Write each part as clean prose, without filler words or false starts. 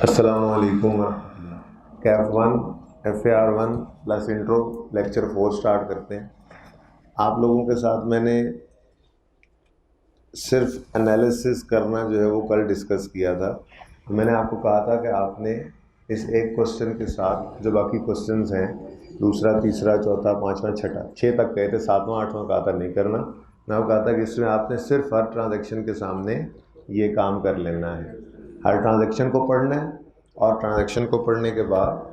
अस्सलामुअलैकुम। Kaif one FAR 1 plus intro lecture 4 start करते हैं। आप लोगों के साथ मैंने सिर्फ एनालिसिस करना जो है वो कल डिस्कस किया था। तो मैंने आपको कहा था कि आपने इस एक क्वेश्चन के साथ जो बाकी क्वेश्चंस हैं, दूसरा, तीसरा, चौथा, पाँचवा, छठा, 6 तक गए थे, 7वां 8वां कहा था नहीं करना। मैं आपको कहा था कि इसमें आपने सिर्फ हर ट्रांजेक्शन के सामने ये काम कर लेना है, हर ट्रांजेक्शन को पढ़ना है, और ट्रांजेक्शन को पढ़ने के बाद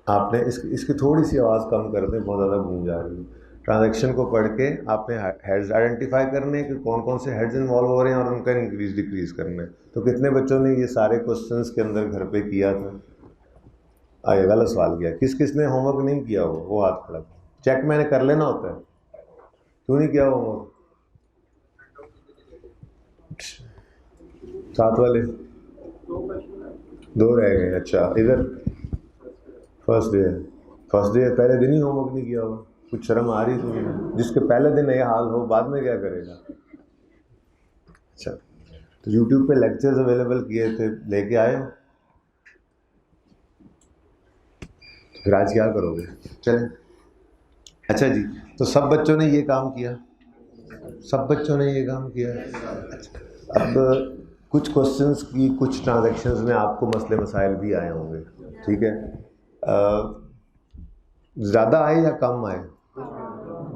आपने इसकी थोड़ी सी आवाज़ कम कर दें, बहुत ज़्यादा गूंज आ रही है। ट्रांजैक्शन को पढ़ के आपने हेड्स आइडेंटिफाई करने हैं कि कौन कौन से हेड्स इन्वॉल्व हो रहे हैं और उनका इंक्रीज डिक्रीज करना है। तो कितने बच्चों ने ये सारे क्वेश्चंस के अंदर घर पे किया था? आगे गलत सवाल किया। किस किस ने होमवर्क नहीं किया हो वो हाथ खड़ा। चेक मैंने कर लेना होता है, क्यों नहीं किया होमवर्क? साथ वाले 2 रह गए। अच्छा, इधर फर्स्ट डे पहले दिन ही होमवर्क नहीं किया होगा। कुछ शर्म आ रही तुम्हें? जिसके पहले दिन ये हाल हो, बाद में क्या करेगा? अच्छा, तो YouTube पे लेक्चर्स अवेलेबल किए थे, लेके आए हो? तो फिर आज क्या करोगे? चलें। अच्छा जी, तो सब बच्चों ने ये काम किया? सब बच्चों ने ये काम किया? अच्छा, अब कुछ क्वेश्चंस की, कुछ ट्रांजैक्शंस में आपको मसले मसाइल भी आए होंगे, ठीक है? ज़्यादा आए या कम आए?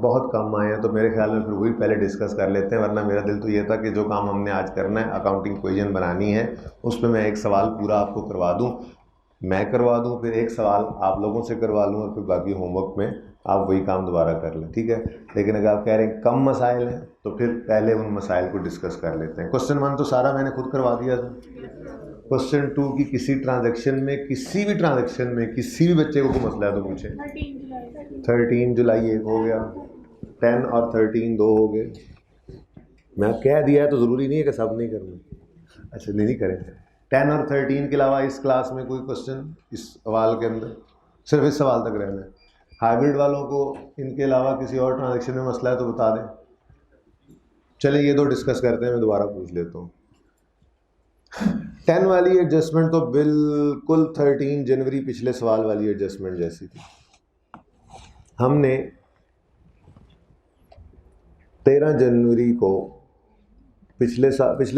बहुत कम आए हैं, तो मेरे ख्याल में फिर वही पहले डिस्कस कर लेते हैं। वरना मेरा दिल तो ये था कि जो काम हमने आज करना है, अकाउंटिंग इक्वेशन बनानी है, उस पर मैं एक सवाल पूरा आपको करवा दूं, मैं करवा दूं, फिर एक सवाल आप लोगों से करवा लूं, और फिर बाकी होमवर्क में आप वही काम दोबारा कर लें, ठीक है? लेकिन अगर आप कह रहे हैं कम मसाइल हैं, तो फिर पहले उन मसाइल को डिस्कस कर लेते हैं। क्वेश्चन 1 तो सारा मैंने खुद करवा दिया था। क्वेश्चन 2 की किसी ट्रांजेक्शन में, किसी भी ट्रांजेक्शन में किसी भी बच्चे को मसला है तो पूछे। 13 जुलाई एक हो गया, 10 और 13 2 हो गए। मैं कह दिया है तो ज़रूरी नहीं है कि सब नहीं करना। अच्छा, नहीं करेंगे। 10 और 13 के अलावा इस क्लास में कोई क्वेश्चन इस सवाल के अंदर? सिर्फ इस सवाल तक रहना है। हाइब्रिड वालों को इनके अलावा किसी और ट्रांजेक्शन में मसला है तो बता दें। चलिए ये 2 डिस्कस करते हैं, मैं दोबारा पूछ लेता हूँ। 10 वाली एडजस्टमेंट तो बिल्कुल 13 जनवरी पिछले सवाल वाली एडजस्टमेंट जैसी थी। हमने 13 जनवरी को पिछले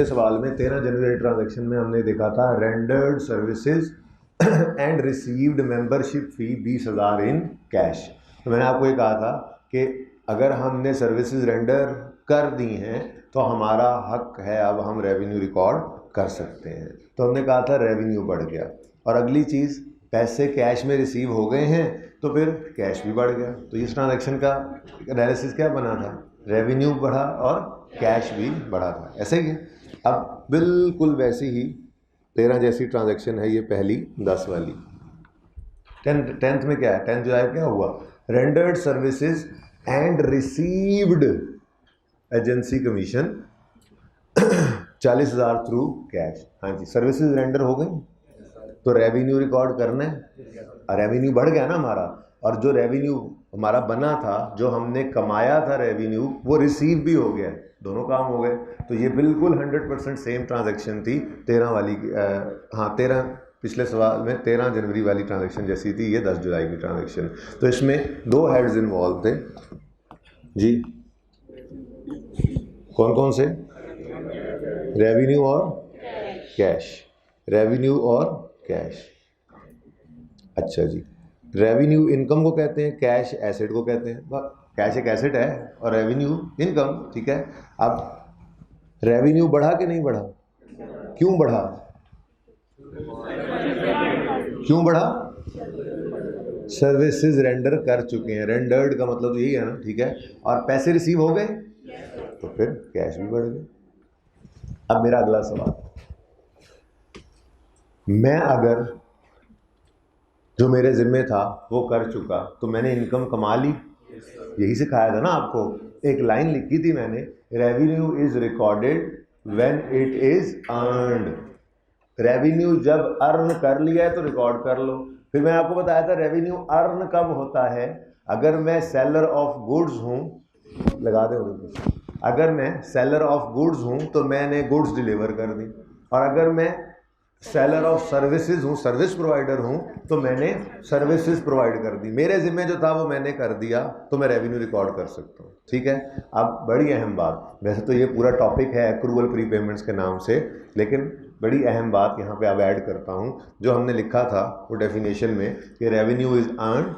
सवाल में 13 जनवरी ट्रांजैक्शन में हमने देखा था rendered services and received membership fee 20,000 in cash. तो मैंने आपको ये कहा था कि अगर हमने सर्विसेज रेंडर कर दी हैं तो हमारा हक है, अब हम रेवेन्यू रिकॉर्ड कर सकते हैं। तो हमने कहा था रेवेन्यू बढ़ गया। और अगली चीज़, पैसे कैश में रिसीव हो गए हैं तो फिर कैश भी बढ़ गया। तो इस ट्रांजैक्शन का एनालिसिस क्या बना था? रेवेन्यू बढ़ा और कैश भी बढ़ा था, ऐसे ही है। अब बिल्कुल वैसी ही 13 जैसी ट्रांजैक्शन है ये पहली 10 वाली। 10th में क्या है? 10 जुलाई क्या हुआ? Rendered services and received agency commission 40,000 through cash. हाँ जी, सर्विसेज रेंडर हो गई तो रेवेन्यू रिकॉर्ड करना है। रेवेन्यू बढ़ गया ना हमारा, और जो रेवेन्यू हमारा बना था, जो हमने कमाया था रेवेन्यू, वो रिसीव भी हो गया, दोनों काम हो गए। तो ये बिल्कुल 100% सेम ट्रांजैक्शन थी 13 वाली। हाँ, 13 पिछले सवाल में 13 जनवरी वाली ट्रांजैक्शन जैसी थी ये 10 जुलाई की ट्रांजैक्शन। तो इसमें 2 हेड्स इन्वॉल्व थे जी। कौन कौन से? रेवेन्यू और कैश। रेवेन्यू और कैश। अच्छा जी, रेवेन्यू इनकम को कहते हैं, कैश एसेट को कहते हैं। कैश एक एसेट है और रेवेन्यू इनकम, ठीक है। अब रेवेन्यू बढ़ा कि नहीं बढ़ा? क्यों बढ़ा? क्यों बढ़ा? सर्विसेज रेंडर कर चुके हैं, रेंडर्ड का मतलब तो यही है ना, ठीक है। और पैसे रिसीव हो गए तो फिर कैश भी बढ़ गया। अब मेरा अगला सवाल, मैं अगर जो मेरे जिम्मे था वो कर चुका तो मैंने इनकम कमा ली, यही सिखाया था ना आपको। एक लाइन लिखी थी मैंने, revenue is recorded when it is earned. Revenue जब अर्न कर लिया है तो रिकॉर्ड कर लो। फिर मैं आपको बताया था रेवेन्यू अर्न कब होता है? अगर मैं सेलर ऑफ गुड्स हूँ, लगा दे, अगर मैं सेलर ऑफ गुड्स हूँ तो मैंने गुड्स डिलीवर कर दी। और अगर मैं सेलर ऑफ सर्विसेज हूँ, सर्विस प्रोवाइडर हूँ, तो मैंने सर्विसेज प्रोवाइड कर दी, मेरे ज़िम्मे जो था वो मैंने कर दिया, तो मैं रेवेन्यू रिकॉर्ड कर सकता हूँ। ठीक है। अब बड़ी अहम बात, वैसे तो ये पूरा टॉपिक है एक्रूवल प्रीपेमेंट्स के नाम से, लेकिन बड़ी अहम बात यहाँ पे अब ऐड करता हूँ, जो हमने लिखा था वो डेफिनेशन में कि revenue is earn,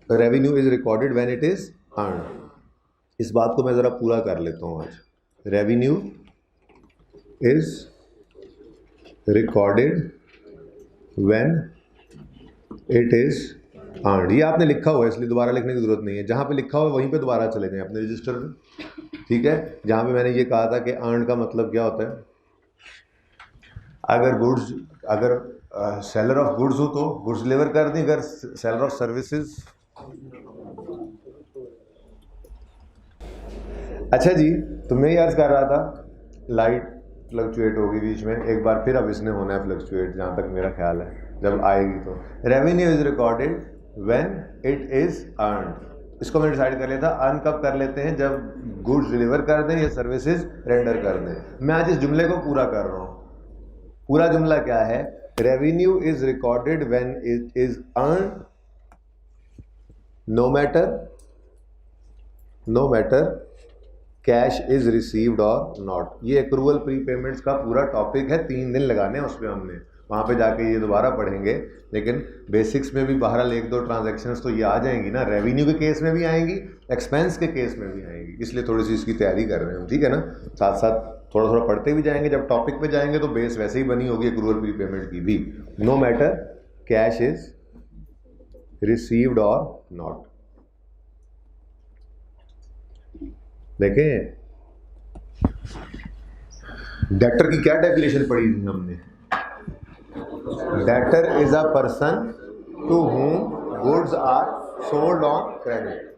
revenue is recorded when it is earn. इस बात को मैं ज़रा पूरा कर लेता हूँ आज। Revenue is recorded when it is earned. ये आपने लिखा हुआ है इसलिए दोबारा लिखने की ज़रूरत नहीं है, जहाँ पे लिखा हुआ है वहीं पे दोबारा चले जाएं अपने रजिस्टर में। ठीक है। जहाँ पे मैंने ये कहा था कि अर्न का मतलब क्या होता है, अगर सेलर ऑफ गुड्स हो तो गुड्स डिलीवर कर दी, अगर सेलर ऑफ सर्विसेज। अच्छा जी, तो मैं याद कर रहा था लाइट फ्लक्चुएट होगी बीच में, एक बार फिर अब इसने होना है फ्लक्चुएट, जहाँ तक मेरा ख्याल है जब आएगी तो। Revenue is recorded when it is earned. इसको मैंने डिसाइड कर लिया था, अर्न कब कर लेते हैं, जब गुड्स डिलीवर कर दें या सर्विसेज रेंडर कर दें। मैं आज इस जुमले को पूरा कर रहा हूँ। पूरा जुमला क्या है, revenue is recorded when it is earned no matter cash is received और नॉट। ये एक्रूवल प्रीपेमेंट्स का पूरा टॉपिक है, 3 दिन लगाने हैं उसमें हमने, वहाँ पे जाके ये दोबारा पढ़ेंगे, लेकिन बेसिक्स में भी बहरहाल 1-2 ट्रांजैक्शंस तो ये आ जाएंगी ना, रेवेन्यू के केस में भी आएंगी, एक्सपेंस के केस में भी आएंगी, इसलिए थोड़ी सी इसकी तैयारी कर रहे हैं हम। ठीक है ना, साथ साथ थोड़ा थोड़ा पढ़ते भी जाएंगे, जब टॉपिक पे जाएंगे तो बेस वैसे ही बनी होगी एक्रूवल प्रीपेमेंट की भी। No matter cash is received और नॉट। देखें डेटर की क्या डेफिनेशन पढ़ी थी हमने, debtor is a person to whom goods are sold on credit.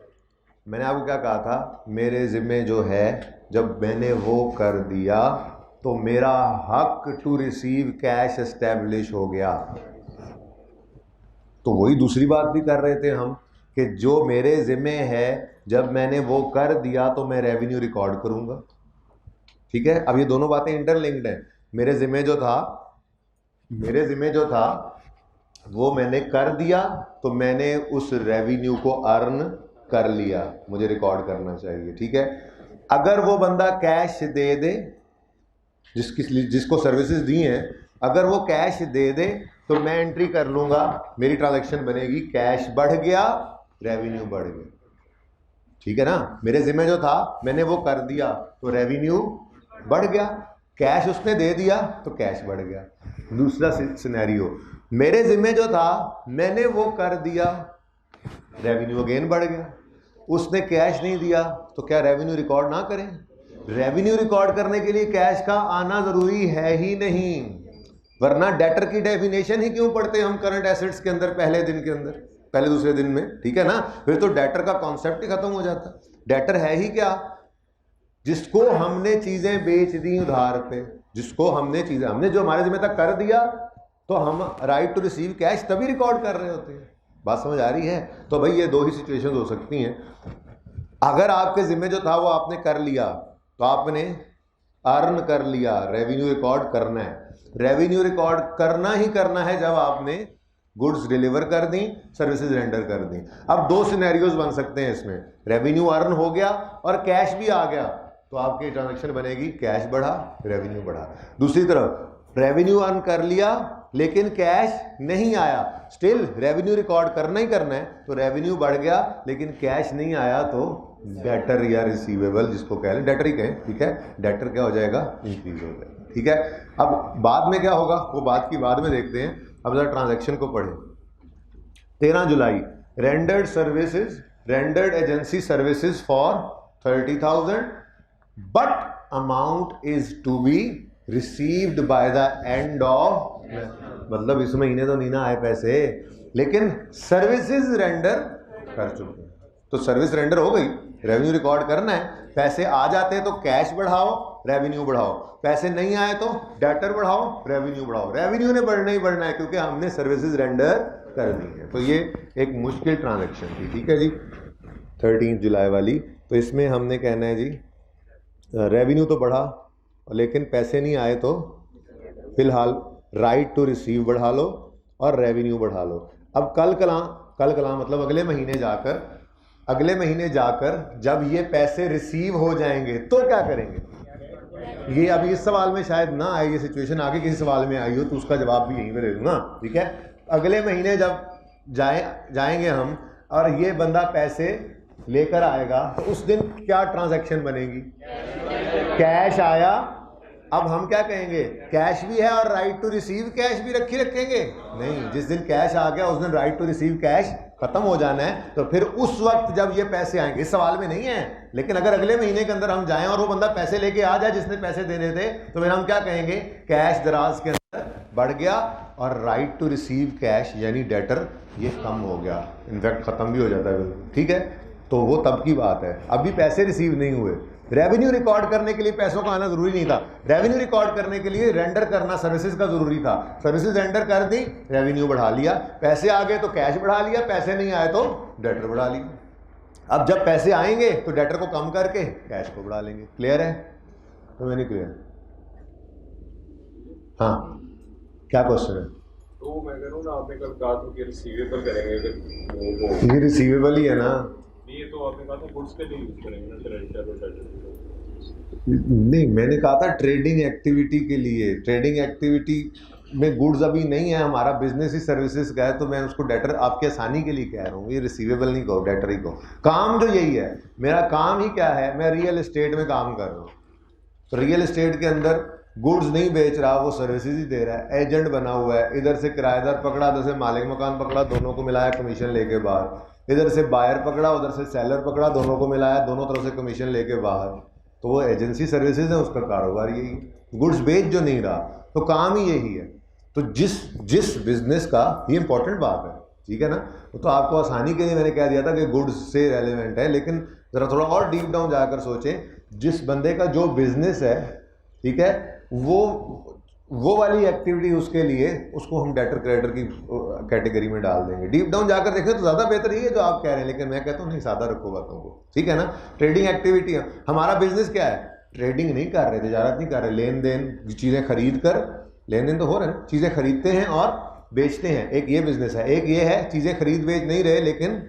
मैंने आपको क्या कहा था, मेरे जिम्मे जो है जब मैंने वो कर दिया तो मेरा हक टू रिसीव कैश एस्टेब्लिश हो गया। तो वही दूसरी बात भी कर रहे थे हम कि जो मेरे ज़िम्मे है जब मैंने वो कर दिया तो मैं रेवेन्यू रिकॉर्ड करूँगा। ठीक है। अब ये दोनों बातें इंटरलिंक्ड हैं। मेरे ज़िम्मे जो था वो मैंने कर दिया तो मैंने उस रेवेन्यू को अर्न कर लिया, मुझे रिकॉर्ड करना चाहिए। ठीक है। अगर वो बंदा कैश दे दे, जिसको सर्विसेज दी हैं, अगर वो कैश दे दे तो मैं एंट्री कर लूँगा, मेरी ट्रांजैक्शन बनेगी कैश बढ़ गया रेवेन्यू बढ़ गया। ठीक है ना, मेरे ज़िम्मे जो था मैंने वो कर दिया तो रेवेन्यू बढ़ गया, कैश उसने दे दिया तो कैश बढ़ गया। दूसरा सिनेरियो, मेरे ज़िम्मे जो था मैंने वो कर दिया, रेवेन्यू अगेन बढ़ गया, उसने कैश नहीं दिया तो क्या रेवेन्यू रिकॉर्ड ना करें? रेवेन्यू रिकॉर्ड करने के लिए कैश का आना ज़रूरी है ही नहीं, वरना डेटर की डेफिनेशन ही क्यों पढ़ते हम करंट एसेट्स के अंदर पहले दिन के अंदर, पहले दूसरे दिन में। ठीक है ना, फिर तो डेटर का कॉन्सेप्ट ही खत्म हो जाता। डेटर है ही क्या, जिसको हमने चीज़ें बेच दी उधार पे, जिसको हमने जो हमारे जिम्मे तक कर दिया तो हम राइट टू रिसीव कैश तभी रिकॉर्ड कर रहे होते हैं। बात समझ आ रही है? तो भाई ये 2 ही सिचुएशन हो सकती हैं। अगर आपके ज़िम्मे जो था वो आपने कर लिया तो आपने अर्न कर लिया, रेवेन्यू रिकॉर्ड करना है। रेवेन्यू रिकॉर्ड करना ही करना है जब आपने गुड्स डिलीवर कर दी, सर्विसेज रेंडर कर दी। अब 2 सिनेरियोज बन सकते हैं इसमें, रेवेन्यू अर्न हो गया और कैश भी आ गया तो आपकी ट्रांजैक्शन बनेगी कैश बढ़ा रेवेन्यू बढ़ा। दूसरी तरफ रेवेन्यू अर्न कर लिया लेकिन कैश नहीं आया, स्टिल रेवेन्यू रिकॉर्ड करना ही करना है, तो रेवेन्यू बढ़ गया लेकिन कैश नहीं आया तो डेटर या रिसीवेबल, जिसको कह लें डेटर ही कहें, ठीक है, डेटर क्या हो जाएगा, इंक्रीज हो जाएगा। ठीक है। अब बाद में क्या होगा वो बात की बाद में देखते हैं, अब जरा ट्रांजैक्शन को पढ़ें। 13 July, rendered services, rendered agency services for 30,000 but amount is to be received by the end of, मतलब इस महीने तो नहीं ना आए पैसे लेकिन सर्विसेज रेंडर कर चुके हैं, तो सर्विस रेंडर हो गई, रेवेन्यू रिकॉर्ड करना है, पैसे आ जाते हैं तो कैश बढ़ाओ रेवेन्यू बढ़ाओ, पैसे नहीं आए तो डेटर बढ़ाओ रेवेन्यू बढ़ाओ। रेवेन्यू ने बढ़ना ही बढ़ना है क्योंकि हमने सर्विसेज रेंडर कर दी है। तो ये एक मुश्किल ट्रांजैक्शन थी। ठीक है जी, 13 जुलाई वाली। तो इसमें हमने कहना है जी रेवेन्यू तो बढ़ा लेकिन पैसे नहीं आए तो फिलहाल राइट टू रिसीव बढ़ा लो और रेवेन्यू बढ़ा लो। अब कल कला मतलब अगले महीने जाकर जब ये पैसे रिसीव हो जाएंगे तो क्या करेंगे? ये अभी इस सवाल में शायद ना आए, ये सिचुएशन आगे किसी सवाल में आई हो तो उसका जवाब भी यहीं पे दे दूंगा, ठीक है। अगले महीने जब जाएंगे हम और ये बंदा पैसे लेकर आएगा तो उस दिन क्या ट्रांजैक्शन बनेगी? कैश आया। अब हम क्या कहेंगे? कैश भी है और राइट टू रिसीव कैश भी रखेंगे? नहीं, जिस दिन कैश आ गया उस दिन राइट टू रिसीव कैश खत्म हो जाना है। तो फिर उस वक्त जब ये पैसे आएंगे, इस सवाल में नहीं है, लेकिन अगर अगले महीने के अंदर हम जाएं और वो बंदा पैसे लेके आ जाए जिसने पैसे देने थे, तो फिर हम क्या कहेंगे? कैश दराज के अंदर बढ़ गया और राइट टू रिसीव कैश यानी डेटर ये कम हो गया, इनफैक्ट खत्म भी हो जाता है, ठीक है। तो वो तब की बात है, अभी पैसे रिसीव नहीं हुए। रेवेन्यू रिकॉर्ड करने के लिए पैसों का आना जरूरी नहीं था, रेवेन्यू रिकॉर्ड करने के लिए रेंडर करना सर्विसेज का जरूरी था। सर्विसेज रेंडर कर दी, रेवेन्यू बढ़ा लिया, पैसे आ गए तो कैश बढ़ा लिया, पैसे नहीं आए तो डेटर बढ़ा लिया। अब जब पैसे आएंगे तो डेटर को कम करके कैश को बढ़ा लेंगे। क्लियर है? तो मैं नहीं क्लियर? हाँ, क्या क्वेश्चन है? तो मैं कह रहा हूँ ना, आपने कल कहा था कि रिसीवेबल करेंगे, ये रिसीवेबल ही है ना? ये तो आपने कहा था गुड्स के लिए यूज करेंगे ना, क्रेडिटर और डेबिटर। नहीं, मैंने कहा था ट्रेडिंग एक्टिविटी के लिए। ट्रेडिंग एक्टिविटी में गुड्स अभी नहीं है, हमारा बिजनेस ही सर्विसेज का है, तो मैं उसको डेटर आपके आसानी के लिए कह रहा हूँ। ये रिसीवेबल नहीं कहो, डेटर ही कहो। काम जो यही है, मेरा काम ही क्या है, मैं रियल एस्टेट में काम कर रहा हूँ। तो रियल एस्टेट के अंदर गुड्स नहीं बेच रहा, वो सर्विसेज ही दे रहा है, एजेंट बना हुआ है। इधर से किराएदार पकड़ा, उधर से मालिक मकान पकड़ा, दोनों को मिलाया कमीशन लेके बाहर। इधर से बायर पकड़ा, उधर से सेलर पकड़ा, दोनों को मिलाया, दोनों तरफ से कमीशन लेके बाहर। तो वो एजेंसी सर्विसेज है, उसका कारोबार यही है, गुड्स बेच जो नहीं रहा, तो काम ही यही है। तो जिस बिजनेस का, ये इंपॉर्टेंट बात है, ठीक है ना। तो आपको आसानी के लिए मैंने कह दिया था कि गुड्स से रेलिवेंट है, लेकिन ज़रा थोड़ा और डीप डाउन जाकर सोचें, जिस बंदे का जो बिजनेस है, ठीक है, वो वाली एक्टिविटी उसके लिए, उसको हम डेटर क्रेडिटर की कैटेगरी में डाल देंगे। डीप डाउन जाकर देखें तो ज़्यादा बेहतर ही है जो आप कह रहे हैं, लेकिन मैं कहता हूँ नहीं, सादा रखो बातों को, ठीक है ना। ट्रेडिंग एक्टिविटी है, हमारा बिजनेस क्या है? ट्रेडिंग नहीं कर रहे, तजारत नहीं कर रहे, लेन देन, चीज़ें खरीद कर, लेन देन तो हो रहे हैं, चीज़ें खरीदते हैं और बेचते हैं, एक ये बिजनेस है। एक ये है चीज़ें खरीद बेच नहीं रहे लेकिन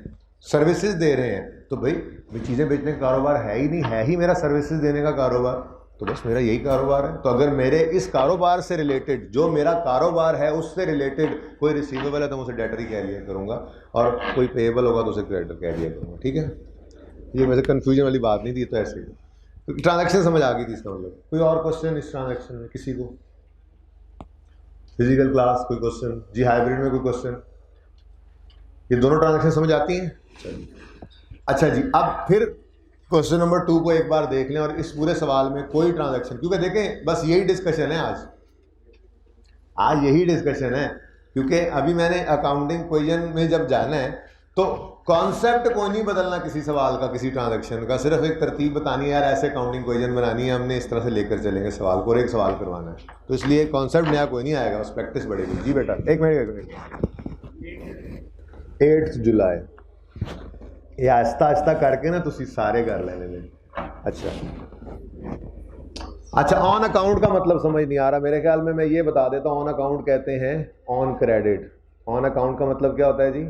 सर्विसेज दे रहे हैं, तो भाई चीज़ें बेचने का कारोबार है ही नहीं, है ही मेरा सर्विसेज देने का कारोबार, तो बस मेरा यही कारोबार है। तो अगर मेरे इस कारोबार से रिलेटेड, जो मेरा कारोबार है उससे रिलेटेड कोई रिसीवेबल है तो मैं उसे डेटर ही कह लिया करूँगा, और कोई पेएबल होगा तो उसे क्रेडिटर कह दिया करूँगा, ठीक है। ये वैसे कन्फ्यूजन वाली बात नहीं थी, तो ऐसे ही तो ट्रांजैक्शन समझ आ गई थी इसका मतलब। कोई और क्वेश्चन इस ट्रांजैक्शन में किसी को? फिजिकल क्लास कोई क्वेश्चन? जी हाइब्रिड में कोई क्वेश्चन? ये दोनों ट्रांजैक्शन समझ आती हैं? चलिए, अच्छा जी, अब फिर क्वेश्चन नंबर 2 को एक बार देख लें, और इस पूरे सवाल में कोई ट्रांजैक्शन, क्योंकि देखें बस यही डिस्कशन है आज यही डिस्कशन है, क्योंकि अभी मैंने अकाउंटिंग क्वेश्चन में जब जाना है तो कॉन्सेप्ट कोई नहीं बदलना किसी सवाल का, किसी ट्रांजैक्शन का, सिर्फ एक तरतीब बतानी है, यार ऐसे अकाउंटिंग क्वेश्चन बनानी है हमने, इस तरह से लेकर चलेंगे सवाल को, और एक सवाल करवाना है, तो इसलिए कॉन्सेप्ट नया कोई नहीं आएगा, बस प्रैक्टिस बढ़ेगी। जी बेटा, एक मिनट 8 जुलाई ये आहिस्ता आहिस्ता करके ना तुसी सारे कर लेने में। अच्छा, ऑन अकाउंट का मतलब समझ नहीं आ रहा मेरे ख्याल में, मैं ये बता देता हूँ। ऑन अकाउंट कहते हैं ऑन क्रेडिट। ऑन अकाउंट का मतलब क्या होता है जी?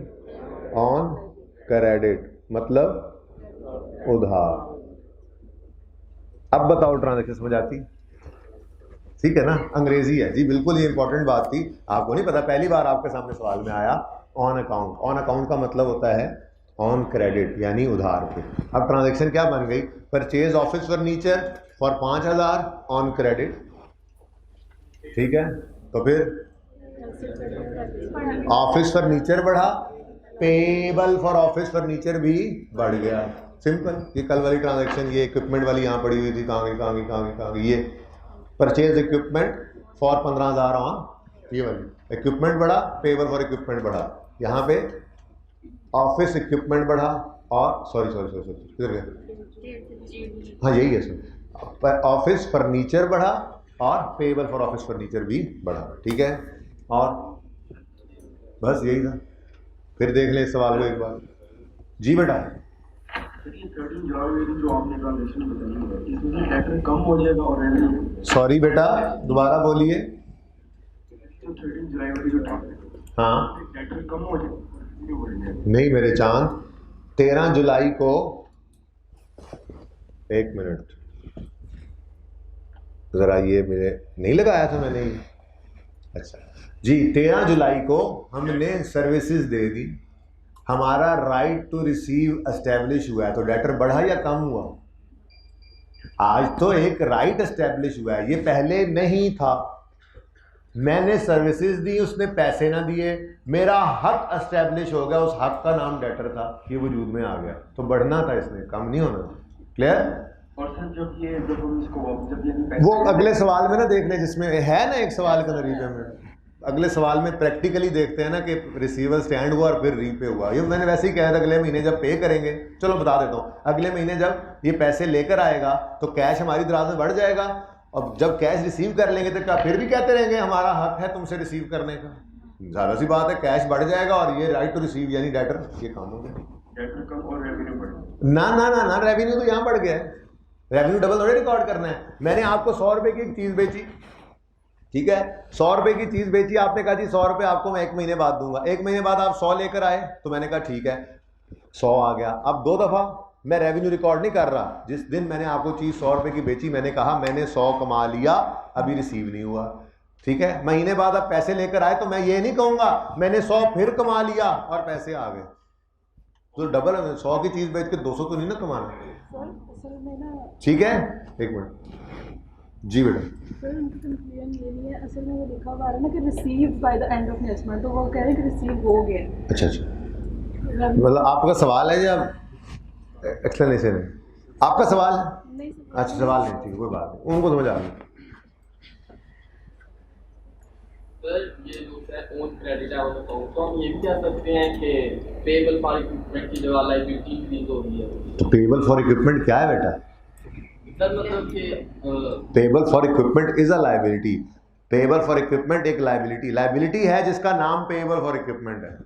ऑन क्रेडिट मतलब उधार। अब बताओ ट्रांजैक्शन समझ आती? ठीक है ना, अंग्रेजी है जी, बिल्कुल ये इंपॉर्टेंट बात थी, आपको नहीं पता, पहली बार आपके सामने सवाल में आया ऑन अकाउंट। ऑन अकाउंट का मतलब होता है ऑन क्रेडिट यानी उधार पे। अब ट्रांजैक्शन क्या बन गई? Purchase office furniture for 5000 on credit, ठीक है। तो फिर ऑफिस फर्नीचर बढ़ा, पेबल फॉर ऑफिस फर्नीचर भी बढ़ गया, सिंपल। ये कल वाली ट्रांजैक्शन, ये इक्विपमेंट वाली यहाँ पड़ी हुई थी, कहाँ गई ये परचेज इक्विपमेंट फॉर 15000 ऑन, ये वाली इक्विपमेंट बढ़ा, पेबल फॉर इक्विपमेंट बढ़ा, यहाँ पे ऑफिस इक्विपमेंट बढ़ा, और सॉरी किधर गया? हाँ यही है सर, ऑफिस फर्नीचर बढ़ा और पेबल फॉर ऑफिस फर्नीचर भी बढ़ा, ठीक है। और बस यही था। फिर देख लें इस सवाल को एक बार। जी बेटा, सॉरी बेटा दोबारा बोलिए। जुलाई वाली जो था, हाँ डेटर कम हो जाए नहीं मेरे चांद, 13 जुलाई को, एक मिनट ज़रा, ये मेरे नहीं लगाया था मैंने, अच्छा जी, 13 जुलाई को हमने सर्विसेज दे दी, हमारा राइट टू रिसीव एस्टेब्लिश हुआ है, तो डेटर बढ़ा या कम हुआ? आज तो एक राइट एस्टेब्लिश हुआ है, ये पहले नहीं था। मैंने सर्विसेज दी, उसने पैसे ना दिए, मेरा हक एस्टेब्लिश हो गया, उस हक का नाम डेटर था, ये वजूद में आ गया, तो बढ़ना था, इसने कम नहीं होना। क्लियर? और सर जब ये जब हम इसको जब ये वो अगले सवाल में ना देख लें, जिसमें है ना एक सवाल का नतीजे में, अगले सवाल में प्रैक्टिकली देखते हैं ना कि रिसीवर स्टैंड हुआ और फिर रीपे हुआ। ये मैंने वैसे ही कहा था, अगले महीने जब पे करेंगे, चलो बता देता हूँ, अगले महीने जब ये पैसे लेकर आएगा तो कैश हमारी दराज में बढ़ जाएगा, और जब कैश रिसीव कर लेंगे तो क्या फिर भी कहते रहेंगे हमारा हक है तुमसे रिसीव करने का? ज़्यादा सी बात है, कैश बढ़ जाएगा और ये राइट टू रिसीव यानी डेटर, ये काम हो गया। डेटर कम और रेवेन्यू बढ़ ना ना ना ना, रेवेन्यू तो यहाँ बढ़ गया है, रेवेन्यू डबल थोड़े रिकॉर्ड करना है। मैंने आपको 100 रुपये की एक चीज़ बेची, ठीक है, 100 रुपये की चीज़ बेची, आपने कहा जी 100 रुपये आपको मैं 1 महीने बाद दूंगा, 1 महीने बाद आप 100 लेकर आए, तो मैंने कहा ठीक है 100 आ गया। अब 2 दफ़ा मैं रेवेन्यू रिकॉर्ड नहीं कर रहा, जिस दिन मैंने आपको चीज़ 100 रुपये की बेची, मैंने कहा मैंने 100 कमा लिया, अभी रिसीव नहीं हुआ, ठीक है, महीने बाद आप पैसे लेकर आए तो मैं ये नहीं कहूँगा मैंने 100 फिर कमा लिया और पैसे आ गए, तो डबल 100 की चीज़ बेच के 200 तो नहीं ना कमाना, ठीक है। एक मिनट जी बेटा, सर उनकी कंप्लेन ये नहीं है, असल में वो लिखा हुआ है ना कि receive by the end of next month, तो वो कह रहे हैं कि रिसीव हो गया। अच्छा अच्छा, मतलब आपका सवाल है या एक्सप्लेनेशन है? आपका सवाल है? नहीं अच्छा सवाल नहीं, ठीक है कोई बात नहीं, उनको समझ आ गई। सर ये जो है ओन क्रेडिट है वो बताऊं तो हम ये भी कह सकते हैं कि पेबल फॉर इक्विपमेंट की जगह लायबिलिटी इंक्रीज हो रही है। तो पेबल फॉर इक्विपमेंट क्या है बेटा? सर मतलब कि payable for equipment is a liability, payable for equipment एक लायबिलिटी, लायबिलिटी है जिसका नाम पेबल फॉर इक्विपमेंट है,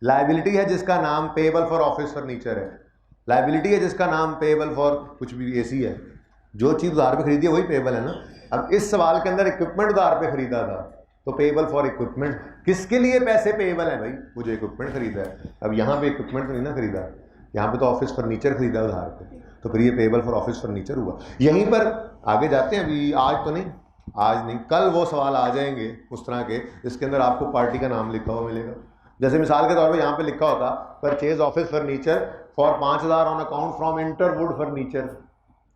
लायबिलिटी है जिसका नाम पेबल फॉर ऑफिस फर्नीचर है, लायबिलिटी है जिसका नाम पेबल फॉर कुछ भी एसी है, जो चीज़ उधार पे खरीदी है वही पेबल है ना। अब इस सवाल के अंदर इक्विपमेंट उधार पे खरीदा था, तो पेबल फॉर इक्विपमेंट, किसके लिए पैसे पेबल है भाई? वो जो इक्विपमेंट खरीदा है। अब यहाँ पे इक्विपमेंट तो नहीं ना खरीदा, यहाँ पे तो ऑफिस फर्नीचर खरीदा उधार पे, तो फिर ये पेबल फॉर ऑफिस फर्नीचर हुआ। यहीं पर आगे जाते हैं, अभी आज तो नहीं, आज नहीं, कल वो सवाल आ जाएंगे उस तरह के जिसके अंदर आपको पार्टी का नाम लिखा हुआ मिलेगा। जैसे मिसाल के तौर पे यहाँ पे लिखा होता purchase office furniture for 5000 on account from Interwood furniture,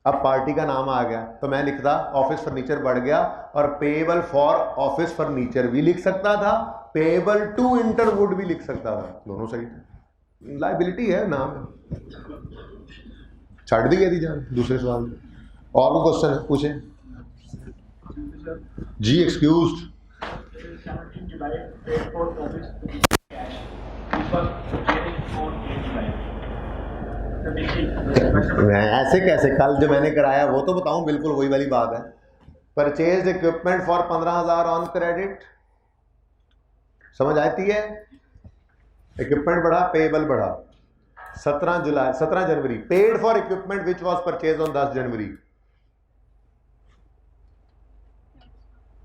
अब पार्टी का नाम आ गया तो मैं लिखता ऑफिस फर्नीचर बढ़ गया, और पेबल फॉर ऑफिस फर्नीचर भी लिख सकता था, पेबल टू इंटरवुड भी लिख सकता था, दोनों सही थे, लायबिलिटी है नाम है। छाड़ दी गई थी जान दूसरे सवाल में, और भी क्वेश्चन है पूछें जी। Excuse, 17 July paid for office cash, this was clearing on 8 July. ऐसे कैसे? कल जो मैंने कराया वो तो बताऊं, बिल्कुल वही वाली बात है। Purchase equipment for 15,000 on credit, समझ आती है? इक्विपमेंट बढ़ा, पेबल बढ़ा, 17 January paid for equipment which was purchase on 10 January,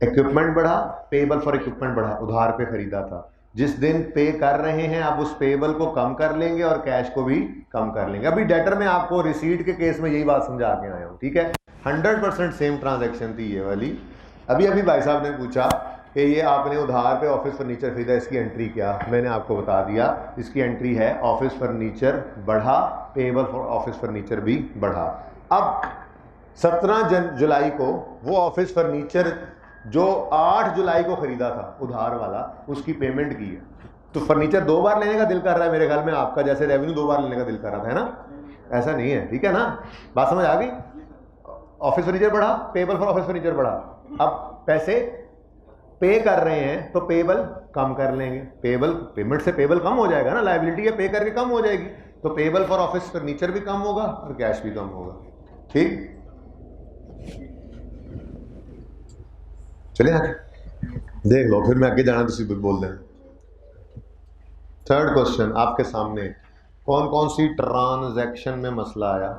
equipment बढ़ा, पेबल फॉर इक्विपमेंट बढ़ा, उधार पे खरीदा था, जिस दिन पे कर रहे हैं अब उस पेबल को कम कर लेंगे और कैश को भी कम कर लेंगे। अभी डेटर में आपको रिसीट के केस में यही बात समझा के आया हूँ, ठीक है, 100% सेम ट्रांजैक्शन थी ये वाली। अभी भाई साहब ने पूछा कि ये आपने उधार पे ऑफिस फर्नीचर खरीदा, इसकी एंट्री क्या? मैंने आपको बता दिया, इसकी एंट्री है ऑफिस फर्नीचर बढ़ा, पेबल फॉर ऑफिस फर्नीचर भी बढ़ा। अब 17 जुलाई को वो ऑफिस फर्नीचर जो 8 जुलाई को खरीदा था उधार वाला, उसकी पेमेंट की है, तो फर्नीचर 2 बार लेने का दिल कर रहा है मेरे ख्याल में आपका, जैसे रेवेन्यू 2 बार लेने का दिल कर रहा था, है ना? ऐसा नहीं है, ठीक है ना? बात समझ आ गई? ऑफिस फर्नीचर बढ़ा, पेबल फॉर ऑफिस फर्नीचर बढ़ा, अब पैसे पे कर रहे हैं तो पेबल कम कर लेंगे, पेबल पेमेंट से पेबल कम हो जाएगा ना, लायबिलिटी है पे करके कम हो जाएगी, तो पेबल फॉर ऑफिस फर्नीचर भी कम होगा और कैश भी कम होगा, ठीक? चलिए आगे देख लो, फिर मैं आगे जाना तो बोल दें। 3rd क्वेश्चन आपके सामने, कौन कौन सी ट्रांजैक्शन में मसला आया?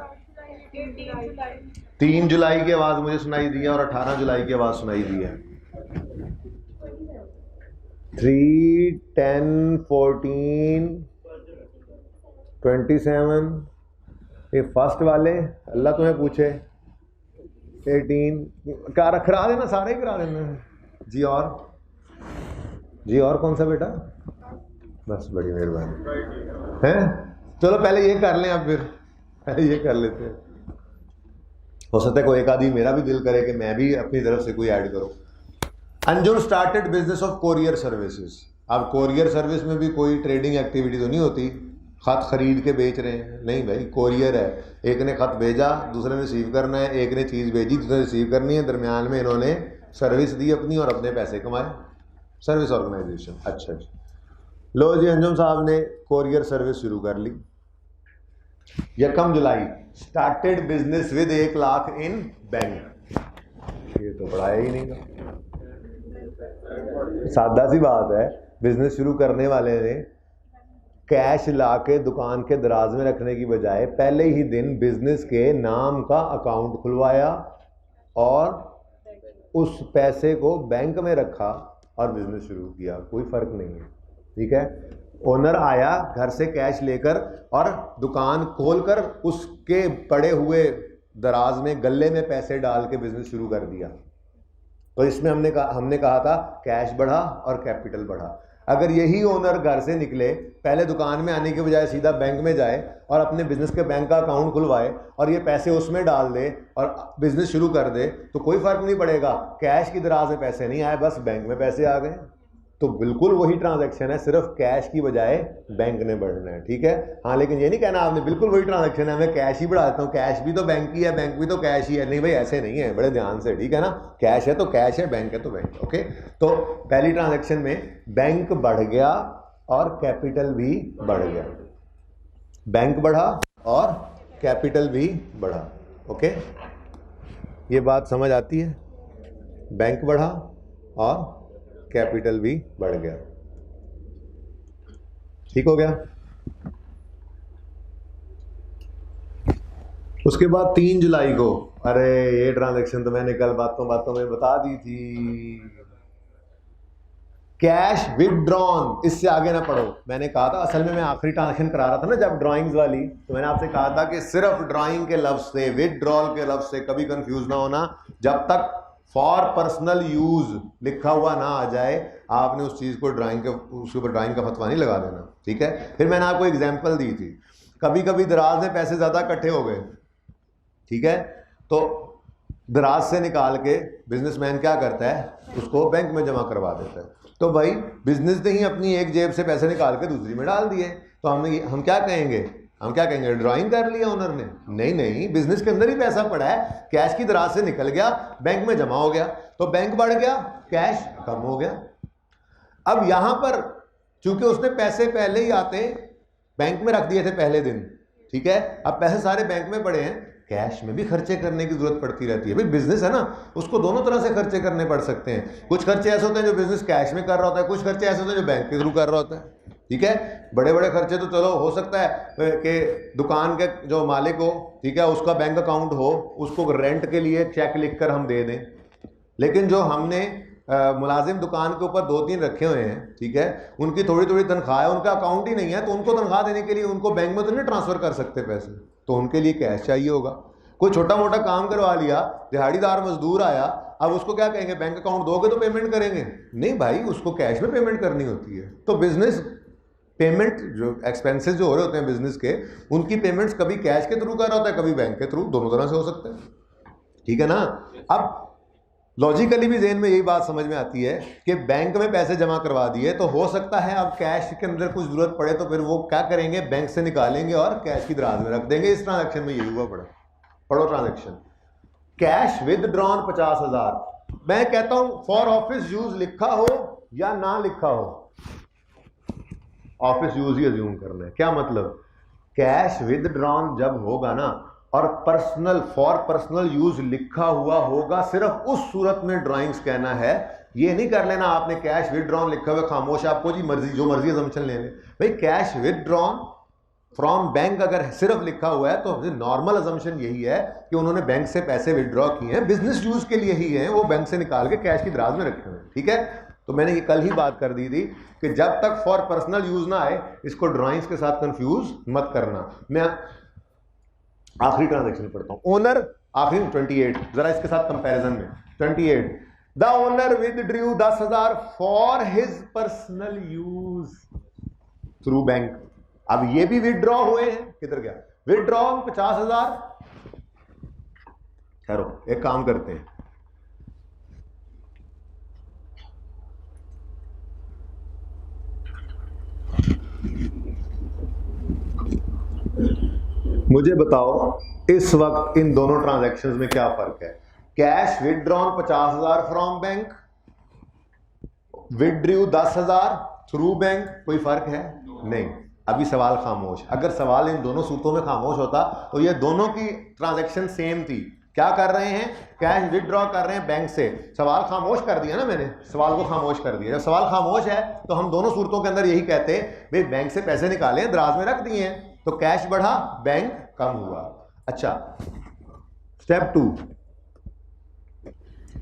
3 जुलाई की आवाज़ मुझे सुनाई दी है और 18 जुलाई की आवाज़ सुनाई दी है। 3, 10, 14, 27, ये फर्स्ट वाले अल्लाह तुम्हें पूछे 18, क्या करा देना, सारे ही करा देना जी। और कौन सा बेटा? बस बड़ी मेहरबानी हैं। चलो पहले ये कर लें, अब फिर पहले ये कर लेते हैं। हो सकता है कोई एक आदमी मेरा भी दिल करे कि मैं भी अपनी तरफ से कोई ऐड करूं। Anjum started business of courier services. अब कोरियर सर्विस में भी कोई ट्रेडिंग एक्टिविटी तो नहीं होती, खत खरीद के बेच रहे हैं, नहीं भाई, कोरियर है। एक ने खत भेजा, दूसरे ने रिसीव करना है, एक ने चीज़ भेजी, दूसरे ने रिसीव करनी है, दरमियान में इन्होंने सर्विस दी अपनी और अपने पैसे कमाए। Service organisation. अच्छा जी, लो जी, अंजुम साहब ने कोरियर सर्विस शुरू कर ली। 1 July started business with 1 lakh in bank. ये तो पढ़ाया ही नहीं था, सादा सी बात है। बिजनेस शुरू करने वाले ने कैश ला के दुकान के दराज में रखने की बजाय पहले ही दिन बिजनेस के नाम का अकाउंट खुलवाया और उस पैसे को बैंक में रखा और बिजनेस शुरू किया। कोई फर्क नहीं है, ठीक है। ओनर आया घर से कैश लेकर और दुकान खोलकर उसके पड़े हुए दराज में गल्ले में पैसे डाल के बिजनेस शुरू कर दिया। तो इसमें हमने कहा था कैश बढ़ा और कैपिटल बढ़ा। अगर यही ओनर घर से निकले, पहले दुकान में आने के बजाय सीधा बैंक में जाए और अपने बिजनेस के बैंक का अकाउंट खुलवाए और ये पैसे उसमें डाल दे और बिजनेस शुरू कर दे, तो कोई फर्क नहीं पड़ेगा। कैश की दराज में पैसे नहीं आए, बस बैंक में पैसे आ गए। तो बिल्कुल वही ट्रांजैक्शन है, सिर्फ कैश की बजाय बैंक ने बढ़ना है, ठीक है। हाँ, लेकिन ये नहीं कहना आपने बिल्कुल वही ट्रांजैक्शन है, मैं कैश ही बढ़ा देता हूँ, कैश भी तो बैंक ही है, बैंक भी तो कैश ही है। नहीं भाई, ऐसे नहीं है, बड़े ध्यान से, ठीक है ना। कैश है तो कैश है, बैंक है तो बैंक। ओके, तो पहली ट्रांजैक्शन में बैंक बढ़ गया और कैपिटल भी बढ़ गया। बैंक बढ़ा और कैपिटल भी बढ़ा। ओके, ये बात समझ आती है। बैंक बढ़ा और कैपिटल भी बढ़ गया, ठीक हो गया। उसके बाद 3 जुलाई को, अरे ये ट्रांजैक्शन तो मैंने कल बातों में बता दी थी, कैश विदड्रॉन। इससे आगे ना पढ़ो, मैंने कहा था, असल में मैं आखिरी ट्रांजैक्शन करा रहा था ना जब ड्राइंग्स वाली, तो मैंने आपसे कहा था कि सिर्फ ड्राइंग के लफ्ज से, विदड्रॉल के लफ्ज से कभी कंफ्यूज ना होना। जब तक फॉर पर्सनल यूज लिखा हुआ ना आ जाए, आपने उस चीज़ को उसके ऊपर ड्राइंग का फतवा नहीं लगा देना, ठीक है। फिर मैंने आपको एग्जांपल दी थी, कभी कभी दराज में पैसे ज़्यादा इकट्ठे हो गए, ठीक है, तो दराज से निकाल के बिजनेसमैन क्या करता है, उसको बैंक में जमा करवा देता है। तो भाई बिजनेस ने ही अपनी एक जेब से पैसे निकाल के दूसरी में डाल दिए, तो हम क्या कहेंगे, ड्राइंग कर लिया ओनर ने। नहीं, बिजनेस के अंदर ही पैसा पड़ा है, कैश की दराज से निकल गया, बैंक में जमा हो गया, तो बैंक बढ़ गया, कैश कम हो गया। अब यहां पर चूंकि उसने पैसे पहले ही आते बैंक में रख दिए थे पहले दिन, ठीक है, अब पैसे सारे बैंक में पड़े हैं, कैश में भी खर्चे करने की जरूरत पड़ती रहती है। भाई बिजनेस है ना, उसको दोनों तरह से खर्चे करने पड़ सकते हैं। कुछ खर्चे ऐसे होते हैं जो बिजनेस कैश में कर रहा होता है, कुछ खर्चे ऐसे होते हैं जो बैंक के थ्रू कर रहा होता है, ठीक है। बड़े बड़े खर्चे तो चलो हो सकता है कि दुकान के जो मालिक हो, ठीक है, उसका बैंक अकाउंट हो, उसको रेंट के लिए चेक लिख कर हम दे दें। लेकिन जो हमने मुलाजिम दुकान के ऊपर 2-3 रखे हुए हैं, ठीक है, उनकी थोड़ी थोड़ी तनख्वाह है, उनका अकाउंट ही नहीं है, तो उनको तनख्वाह देने के लिए उनको बैंक में तो नहीं ट्रांसफ़र कर सकते पैसे, तो उनके लिए कैश चाहिए होगा। कोई छोटा मोटा काम करवा लिया, दिहाड़ीदार मजदूर आया, अब उसको क्या कहेंगे, बैंक अकाउंट दोगे तो पेमेंट करेंगे? नहीं भाई, उसको कैश में पेमेंट करनी होती है। तो बिजनेस पेमेंट, जो एक्सपेंसेस जो हो रहे होते हैं बिजनेस के, उनकी पेमेंट्स कभी कैश के थ्रू कर रहा होता है, कभी बैंक के थ्रू, दोनों तरह से हो सकते हैं, ठीक है ना। अब लॉजिकली भी ज़हन में यही बात समझ में आती है कि बैंक में पैसे जमा करवा दिए, तो हो सकता है अब कैश के अंदर कुछ ज़रूरत पड़े, तो फिर वो क्या करेंगे, बैंक से निकालेंगे और कैश की दराज में रख देंगे। इस ट्रांजैक्शन में यही हुआ। पढ़ो ट्रांजैक्शन, कैश विदड्रॉन 50,000। मैं कहता हूं फॉर ऑफिस यूज लिखा हो या ना लिखा हो, ऑफिस यूज ही अज्यूम करना है। क्या मतलब, कैश विदड्रॉन जब होगा ना और पर्सनल, फॉर पर्सनल यूज लिखा हुआ होगा, सिर्फ उस सूरत में ड्राइंग्स कहना है। ये नहीं कर लेना आपने कैश विदड्रॉन लिखा हुआ खामोश, आपको जी मर्जी जो मर्जी असम्पशन ले लें। भाई कैश विदड्रॉन फ्रॉम बैंक अगर सिर्फ लिखा हुआ है तो नॉर्मल असम्पशन यही है कि उन्होंने बैंक से पैसे विदड्रॉ किए हैं, बिजनेस यूज के लिए ही हैं, वो बैंक से निकाल के कैश की दराज में रखे हुए हैं, ठीक है। तो मैंने ये कल ही बात कर दी थी कि जब तक फॉर पर्सनल यूज ना आए इसको ड्राइंग्स के साथ कंफ्यूज मत करना। मैं आखिरी ट्रांजैक्शन पढ़ता हूं। ओनर आखिरी 28, जरा इसके साथ कंपैरिजन में 28, the owner withdrew 10,000 for his personal use through bank. अब ये भी विदड्रॉ हुए हैं, किधर गया विदड्रॉ 50,000। करो एक काम करते हैं, मुझे बताओ इस वक्त इन दोनों ट्रांजैक्शंस में क्या फर्क है। Cash withdrawn 50,000 from bank, withdrew 10,000 through bank, कोई फर्क है? नहीं। अभी सवाल खामोश। अगर सवाल इन दोनों सूत्रों में खामोश होता तो ये दोनों की ट्रांजैक्शन सेम थी। क्या कर रहे हैं? कैश विदड्रॉ कर रहे हैं बैंक से। सवाल खामोश कर दिया ना मैंने, सवाल को खामोश कर दिया। जब सवाल खामोश है तो हम दोनों सूरतों के अंदर यही कहते हैं भाई बैंक से पैसे निकाले दराज में रख दिए हैं, तो कैश बढ़ा बैंक कम हुआ। अच्छा, स्टेप 2,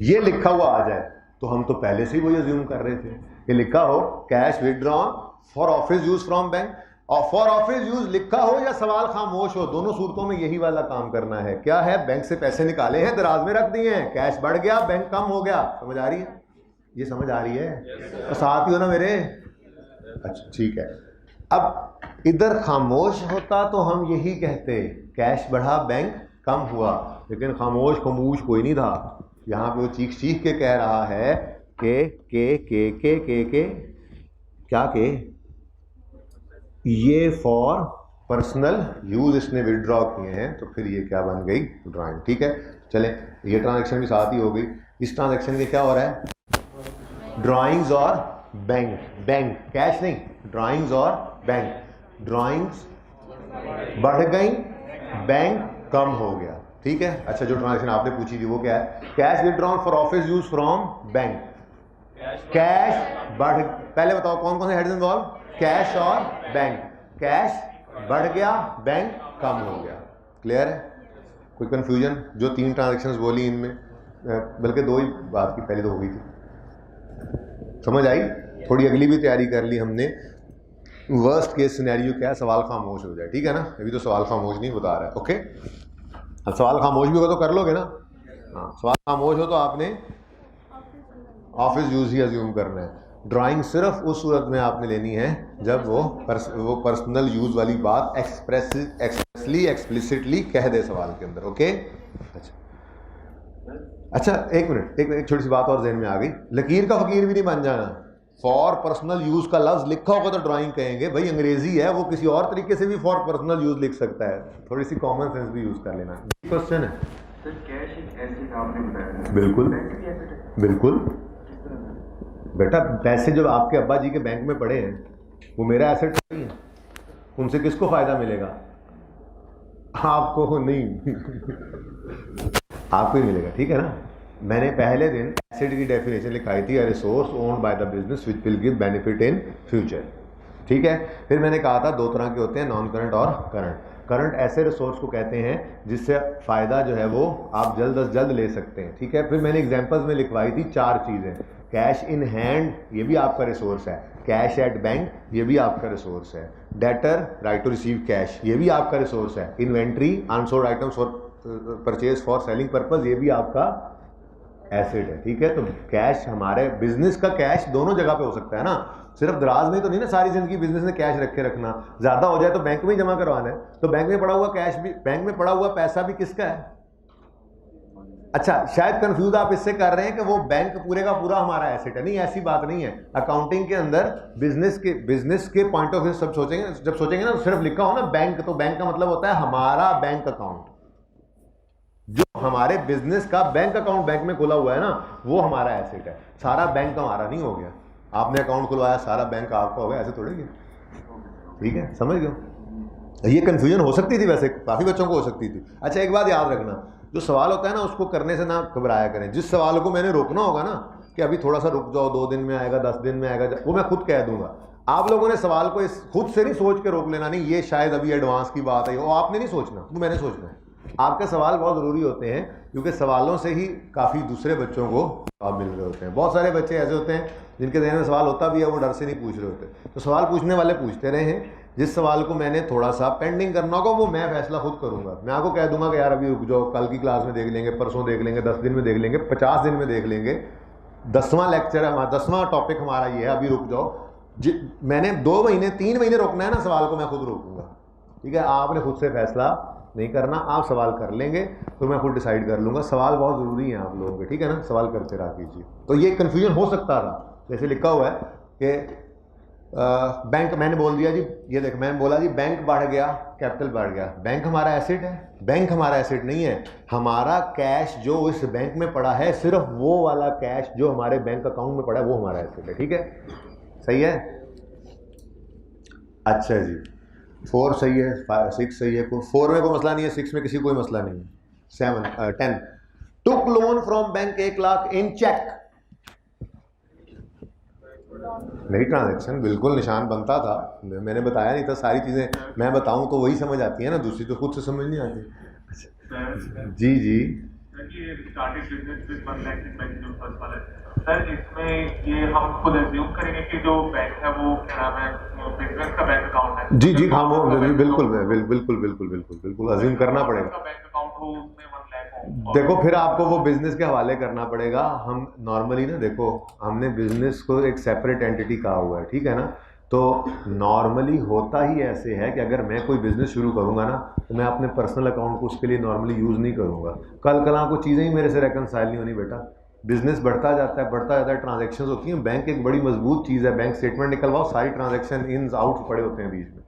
ये लिखा हुआ आ जाए तो हम तो पहले से ही वही अज्यूम कर रहे थे। ये लिखा हो cash withdrawn for office use from bank, और फॉर ऑफिस यूज लिखा हो या सवाल खामोश हो, दोनों सूरतों में यही वाला काम करना है। क्या है? बैंक से पैसे निकाले हैं दराज में रख दिए हैं, कैश बढ़ गया बैंक कम हो गया। समझ आ रही है? ये समझ आ रही है? तो साथ ही हो ना मेरे? अच्छा ठीक है। अब इधर खामोश होता तो हम यही कहते कैश बढ़ा बैंक कम हुआ, लेकिन खामोश खमोश कोई नहीं था। यहाँ पे वो चीख चीख के कह रहा है के क्या के ये फॉर पर्सनल यूज इसने विदड्रॉ किए हैं, तो फिर ये क्या बन गई? ड्राइंग। ठीक है, चलें ये ट्रांजैक्शन भी साथ ही हो गई। इस ट्रांजैक्शन में क्या हो रहा है? ड्राइंग्स और बैंक, बैंक कैश नहीं, ड्राइंग्स और बैंक। ड्राइंग्स बढ़ गई, बैंक कम हो गया। ठीक है। अच्छा, जो ट्रांजैक्शन आपने पूछी थी वो क्या है? Cash withdrawn for office use from bank. Cash बढ़, पहले बताओ कौन कौन से हेड्स इन्वॉल्व? कैश और बैंक। कैश बढ़ गया, बैंक कम हो गया। क्लियर है? कोई कंफ्यूजन? जो 3 ट्रांजैक्शंस बोली इनमें, बल्कि 2 ही बात की, पहले तो हो गई थी। समझ आई? थोड़ी अगली भी तैयारी कर ली हमने। वर्स्ट केस सिनेरियो क्या है? सवाल खामोश हो जाए। ठीक है ना? अभी तो सवाल खामोश नहीं बता रहा है। ओके, अब सवाल खामोश भी होगा तो कर लोगे ना? हाँ, सवाल खामोश हो तो आपने ऑफिस यूज ही अज्यूम करना है। ड्राइंग सिर्फ उस सूरत में आपने लेनी है जब वो पर्सनल यूज वाली बात एक्सप्रेसली एक्सप्लिसिटली कह दे सवाल के अंदर। ओके, अच्छा एक मिनट, एक छोटी सी बात और जहन में आ गई। लकीर का फकीर भी नहीं बन जाना। फॉर पर्सनल यूज का लफ्ज लिखा होगा तो ड्राइंग कहेंगे। भाई अंग्रेजी है, वो किसी और तरीके से भी फॉर पर्सनल यूज लिख सकता है। थोड़ी सी कॉमन सेंस भी यूज कर लेना। क्वेश्चन है सर, कैश एक एसेट आपने बताया। बिल्कुल बैंक भी एसेट है। बिल्कुल किस तरह से? बेटा, पैसे जो आपके अब्बा जी के बैंक में पड़े हैं वो मेरा एसेट नहीं है। उनसे किसको फायदा मिलेगा? आपको नहीं आपको ही मिलेगा। ठीक है ना? मैंने पहले दिन एसेट की डेफिनेशन लिखाई थी, a resource owned by the business which will give benefit in future. ठीक है। फिर मैंने कहा था 2 तरह के होते हैं, नॉन करंट और करंट। करंट ऐसे रिसोर्स को कहते हैं जिससे फ़ायदा जो है वो आप जल्द अज जल्द ले सकते हैं। ठीक है। फिर मैंने एग्जांपल्स में लिखवाई थी 4 चीज़ें। कैश इन हैंड, ये भी आपका रिसोर्स है। कैश एट बैंक, ये भी आपका रिसोर्स है। Debtor, right to receive cash, ये भी आपका रिसोर्स है। Inventory, unsold items for purchase for selling purpose, ये भी आपका एसेट है। ठीक है। तो कैश, हमारे बिजनेस का कैश दोनों जगह पे हो सकता है ना, सिर्फ दराज में तो नहीं ना सारी जिंदगी बिजनेस ने कैश रखे रखना। ज़्यादा हो जाए तो बैंक में ही जमा करवाना है, तो बैंक में पड़ा हुआ कैश भी, बैंक में पड़ा हुआ पैसा भी किसका है? अच्छा, शायद कंफ्यूज आप इससे कर रहे हैं कि वो बैंक पूरे का पूरा हमारा एसेट है। नहीं, ऐसी बात नहीं है। अकाउंटिंग के अंदर बिजनेस के पॉइंट ऑफ व्यू सब सोचेंगे, जब सोचेंगे ना तो सिर्फ लिखा हो ना बैंक, तो बैंक का मतलब होता है हमारा बैंक अकाउंट। जो हमारे बिजनेस का बैंक अकाउंट बैंक में खुला हुआ है ना, वो हमारा एसेट है। सारा बैंक हमारा नहीं हो गया। आपने अकाउंट खुलवाया, सारा बैंक आपका हो गया, ऐसे थोड़ी है। ठीक है, समझ गए? ये कंफ्यूजन हो सकती थी, वैसे काफ़ी बच्चों को हो सकती थी। अच्छा, एक बात याद रखना, जो सवाल होता है ना उसको करने से ना घबराया करें। जिस सवाल को मैंने रोकना होगा ना कि अभी थोड़ा सा रुक जाओ, 2 दिन में आएगा, 10 दिन में आएगा, वो मैं खुद कह दूंगा। आप लोगों ने सवाल को खुद से नहीं सोच के रोक लेना। नहीं, ये शायद अभी एडवांस की बात है, वो आपने नहीं सोचना, वो मैंने सोचना है। आपके सवाल बहुत ज़रूरी होते हैं क्योंकि सवालों से ही काफ़ी दूसरे बच्चों को जवाब मिल रहे होते हैं। बहुत सारे बच्चे ऐसे होते हैं जिनके जहन में सवाल होता भी है वो डर से नहीं पूछ रहे होते। तो सवाल पूछने वाले पूछते रहे हैं। जिस सवाल को मैंने थोड़ा सा पेंडिंग करना होगा वो मैं फैसला खुद करूंगा। मैं आपको कह दूंगा कि यार अभी रुक जाओ, कल की क्लास में देख लेंगे, परसों देख लेंगे, 10 दिन में देख लेंगे, 50 दिन में देख लेंगे, 10वां लेक्चर है हमारा, 10वां टॉपिक हमारा ये है, अभी रुक जाओ। मैंने 2 महीने 3 महीने रोकना है ना, सवाल को मैं खुद रोकूंगा। ठीक है, आपने खुद से फैसला नहीं करना, आप सवाल कर लेंगे तो मैं खुद डिसाइड कर लूँगा। सवाल बहुत ज़रूरी है आप लोगों के, ठीक है ना, सवाल करते रहा कीजिए। तो ये कन्फ्यूजन हो सकता था, जैसे लिखा हुआ है कि बैंक, मैंने बोल दिया जी, ये देख मैंने बोला जी बैंक बढ़ गया, कैपिटल बढ़ गया। बैंक हमारा एसेट है? बैंक हमारा एसेट नहीं है। हमारा कैश जो इस बैंक में पड़ा है, सिर्फ वो वाला कैश जो हमारे बैंक अकाउंट में पड़ा है वो हमारा एसेट है। ठीक है, सही है? अच्छा जी, 4 सही है, 6 सही है, 4 में कोई मसला नहीं है, 6 में किसी कोई मसला नहीं है। 10 took loan from bank 1 lakh in cheque. नई ट्रांजैक्शन, बिल्कुल निशान बनता था, मैंने बताया नहीं था। सारी चीज़ें मैं बताऊं तो वही समझ आती है ना, दूसरी तो खुद से समझ नहीं आती। अच्छा जी जी सर, इसमें ये हम खुद एज्यूम करेंगे कि जो बैंक है वो क्या नाम है, बिजनेस का बैंक अकाउंट है? जी जी, हाँ वो बिल्कुल बिल्कुल बिल्कुल बिल्कुल बिल्कुल बिल्कुल अज्यूम करना पड़ेगा। बैंक अकाउंट हो, उसमें 1 लाख हो, देखो फिर आपको वो बिजनेस के हवाले करना पड़ेगा। हम नॉर्मली ना, देखो हमने बिजनेस को एक सेपरेट एंटिटी कहा हुआ है, ठीक है ना। तो नॉर्मली होता ही ऐसे है कि अगर मैं कोई बिज़नेस शुरू करूंगा ना, तो मैं अपने पर्सनल अकाउंट को उसके लिए नॉर्मली यूज़ नहीं करूंगा। कल को चीज़ें ही मेरे से रेकनसाइल नहीं होनी बेटा। बिजनेस बढ़ता जाता है, ट्रांजैक्शंस होती हैं। बैंक एक बड़ी मजबूत चीज़ है, बैंक स्टेटमेंट निकलवाओ, सारी ट्रांजैक्शन इन्स आउट्स पड़े होते हैं बीच में।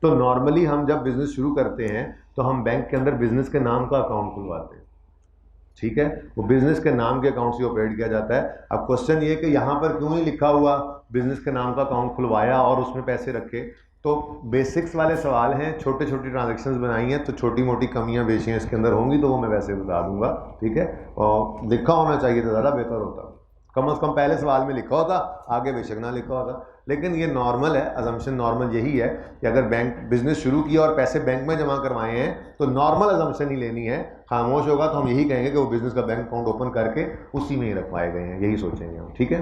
तो नॉर्मली हम जब बिज़नेस शुरू करते हैं तो हम बैंक के अंदर बिज़नेस के नाम का अकाउंट खुलवाते हैं, ठीक है। वो बिज़नेस के नाम के अकाउंट से ऑपरेट किया जाता है। अब क्वेश्चन ये कि यहाँ पर क्यों नहीं लिखा हुआ बिज़नेस के नाम का अकाउंट खुलवाया और उसमें पैसे रखे? तो बेसिक्स वाले सवाल हैं, छोटे छोटी ट्रांजैक्शंस बनाई हैं, तो छोटी मोटी कमियां बेशियां इसके अंदर होंगी तो वो मैं वैसे बता दूंगा, ठीक है। और लिखा होना चाहिए तो ज़्यादा बेहतर होता, कम से कम पहले सवाल में लिखा होता, आगे बेशक ना लिखा होता। लेकिन ये नॉर्मल है, अजम्पशन नॉर्मल यही है कि अगर बैंक बिजनेस शुरू किया और पैसे बैंक में जमा करवाए हैं तो नॉर्मल अजम्पशन ही लेनी है। खामोश होगा तो हम यही कहेंगे कि वो बिजनेस का बैंक अकाउंट ओपन करके उसी में ही रखवाए गए हैं, यही सोचेंगे हम, ठीक है।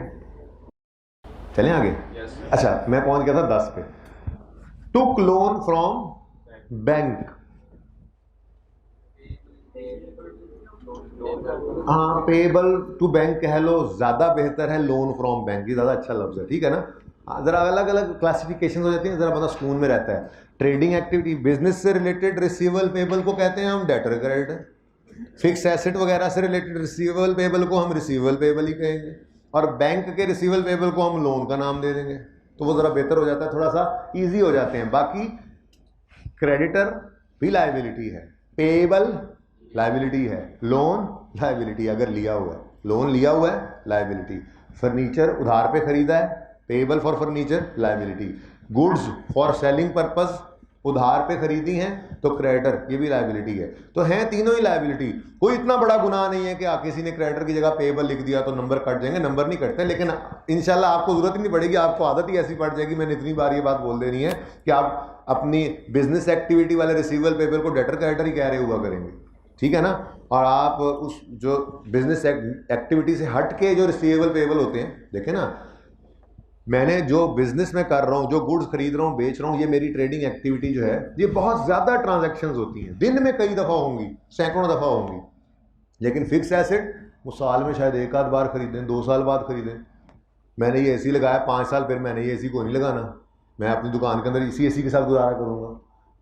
चलें आगे। अच्छा, मैं पहुंच गया था 10 पे। टुक लोन फ्रॉम बैंक, हाँ पेबल टू बैंक कह लो, ज़्यादा बेहतर है लोन फ्रॉम बैंक, ये ज़्यादा अच्छा लफ्ज़ है, ठीक है ना। ज़रा अलग अलग क्लासिफिकेशन हो जाती हैं, ज़रा बंदा सुकून में रहता है। ट्रेडिंग एक्टिविटी, बिजनेस से रिलेटेड रिसीवेबल पेबल को कहते हैं हम डेटर क्रेडिटर। फिक्स एसेट वगैरह से रिलेटेड रिसीवेबल पेबल को हम रिसीवेबल पेबल ही कहेंगे, और बैंक के रिसीवेबल पेबल को हम लोन का नाम दे देंगे, तो वो ज़रा बेहतर हो जाता है, थोड़ा सा ईजी हो जाते हैं। बाकी क्रेडिटर भी लाइबिलिटी है, पेबल लाइबिलिटी है, लोन लाइबिलिटी अगर लिया हुआ है, लोन लिया हुआ है लाइबिलिटी। फर्नीचर उधार पे खरीदा है, payable for furniture liability. Goods for selling purpose उधार पे खरीदी हैं तो क्रेडिटर, ये भी लाइबिलिटी है। तो हैं तीनों ही लाइबिलिटी। कोई इतना बड़ा गुनाह नहीं है कि किसी ने क्रेडिटर की जगह पेबल लिख दिया तो नंबर कट जाएंगे, नंबर नहीं कटते। लेकिन इंशाल्लाह आपको जरूरत ही नहीं पड़ेगी, आपको आदत ही ऐसी पड़ जाएगी, मैंने इतनी बार ये बात बोल देनी है कि आप अपनी बिजनेस एक्टिविटी वाले रिसीवेबल पेबल को डेटर क्रेडिटर ही कह रहे हुआ करेंगे, ठीक है ना। और आप उस जो बिजनेस एक्टिविटी से हट के जो रिसीवेबल पेबल होते हैं, देखें ना, मैंने जो बिजनेस में कर रहा हूँ, जो गुड्स खरीद रहा हूँ, बेच रहा हूँ, ये मेरी ट्रेडिंग एक्टिविटी जो है, ये बहुत ज़्यादा ट्रांजैक्शंस होती हैं, दिन में कई दफ़ा होंगी, सैकड़ों दफ़ा होंगी। लेकिन फिक्स एसेट वो साल में शायद 1 आध बार खरीदें, 2 साल बाद खरीदें। मैंने ये एसी लगाया 5 साल, फिर मैंने ये एसी को नहीं लगाना, मैं अपनी दुकान के अंदर इसी एसी के साथ गुजारा करूँगा।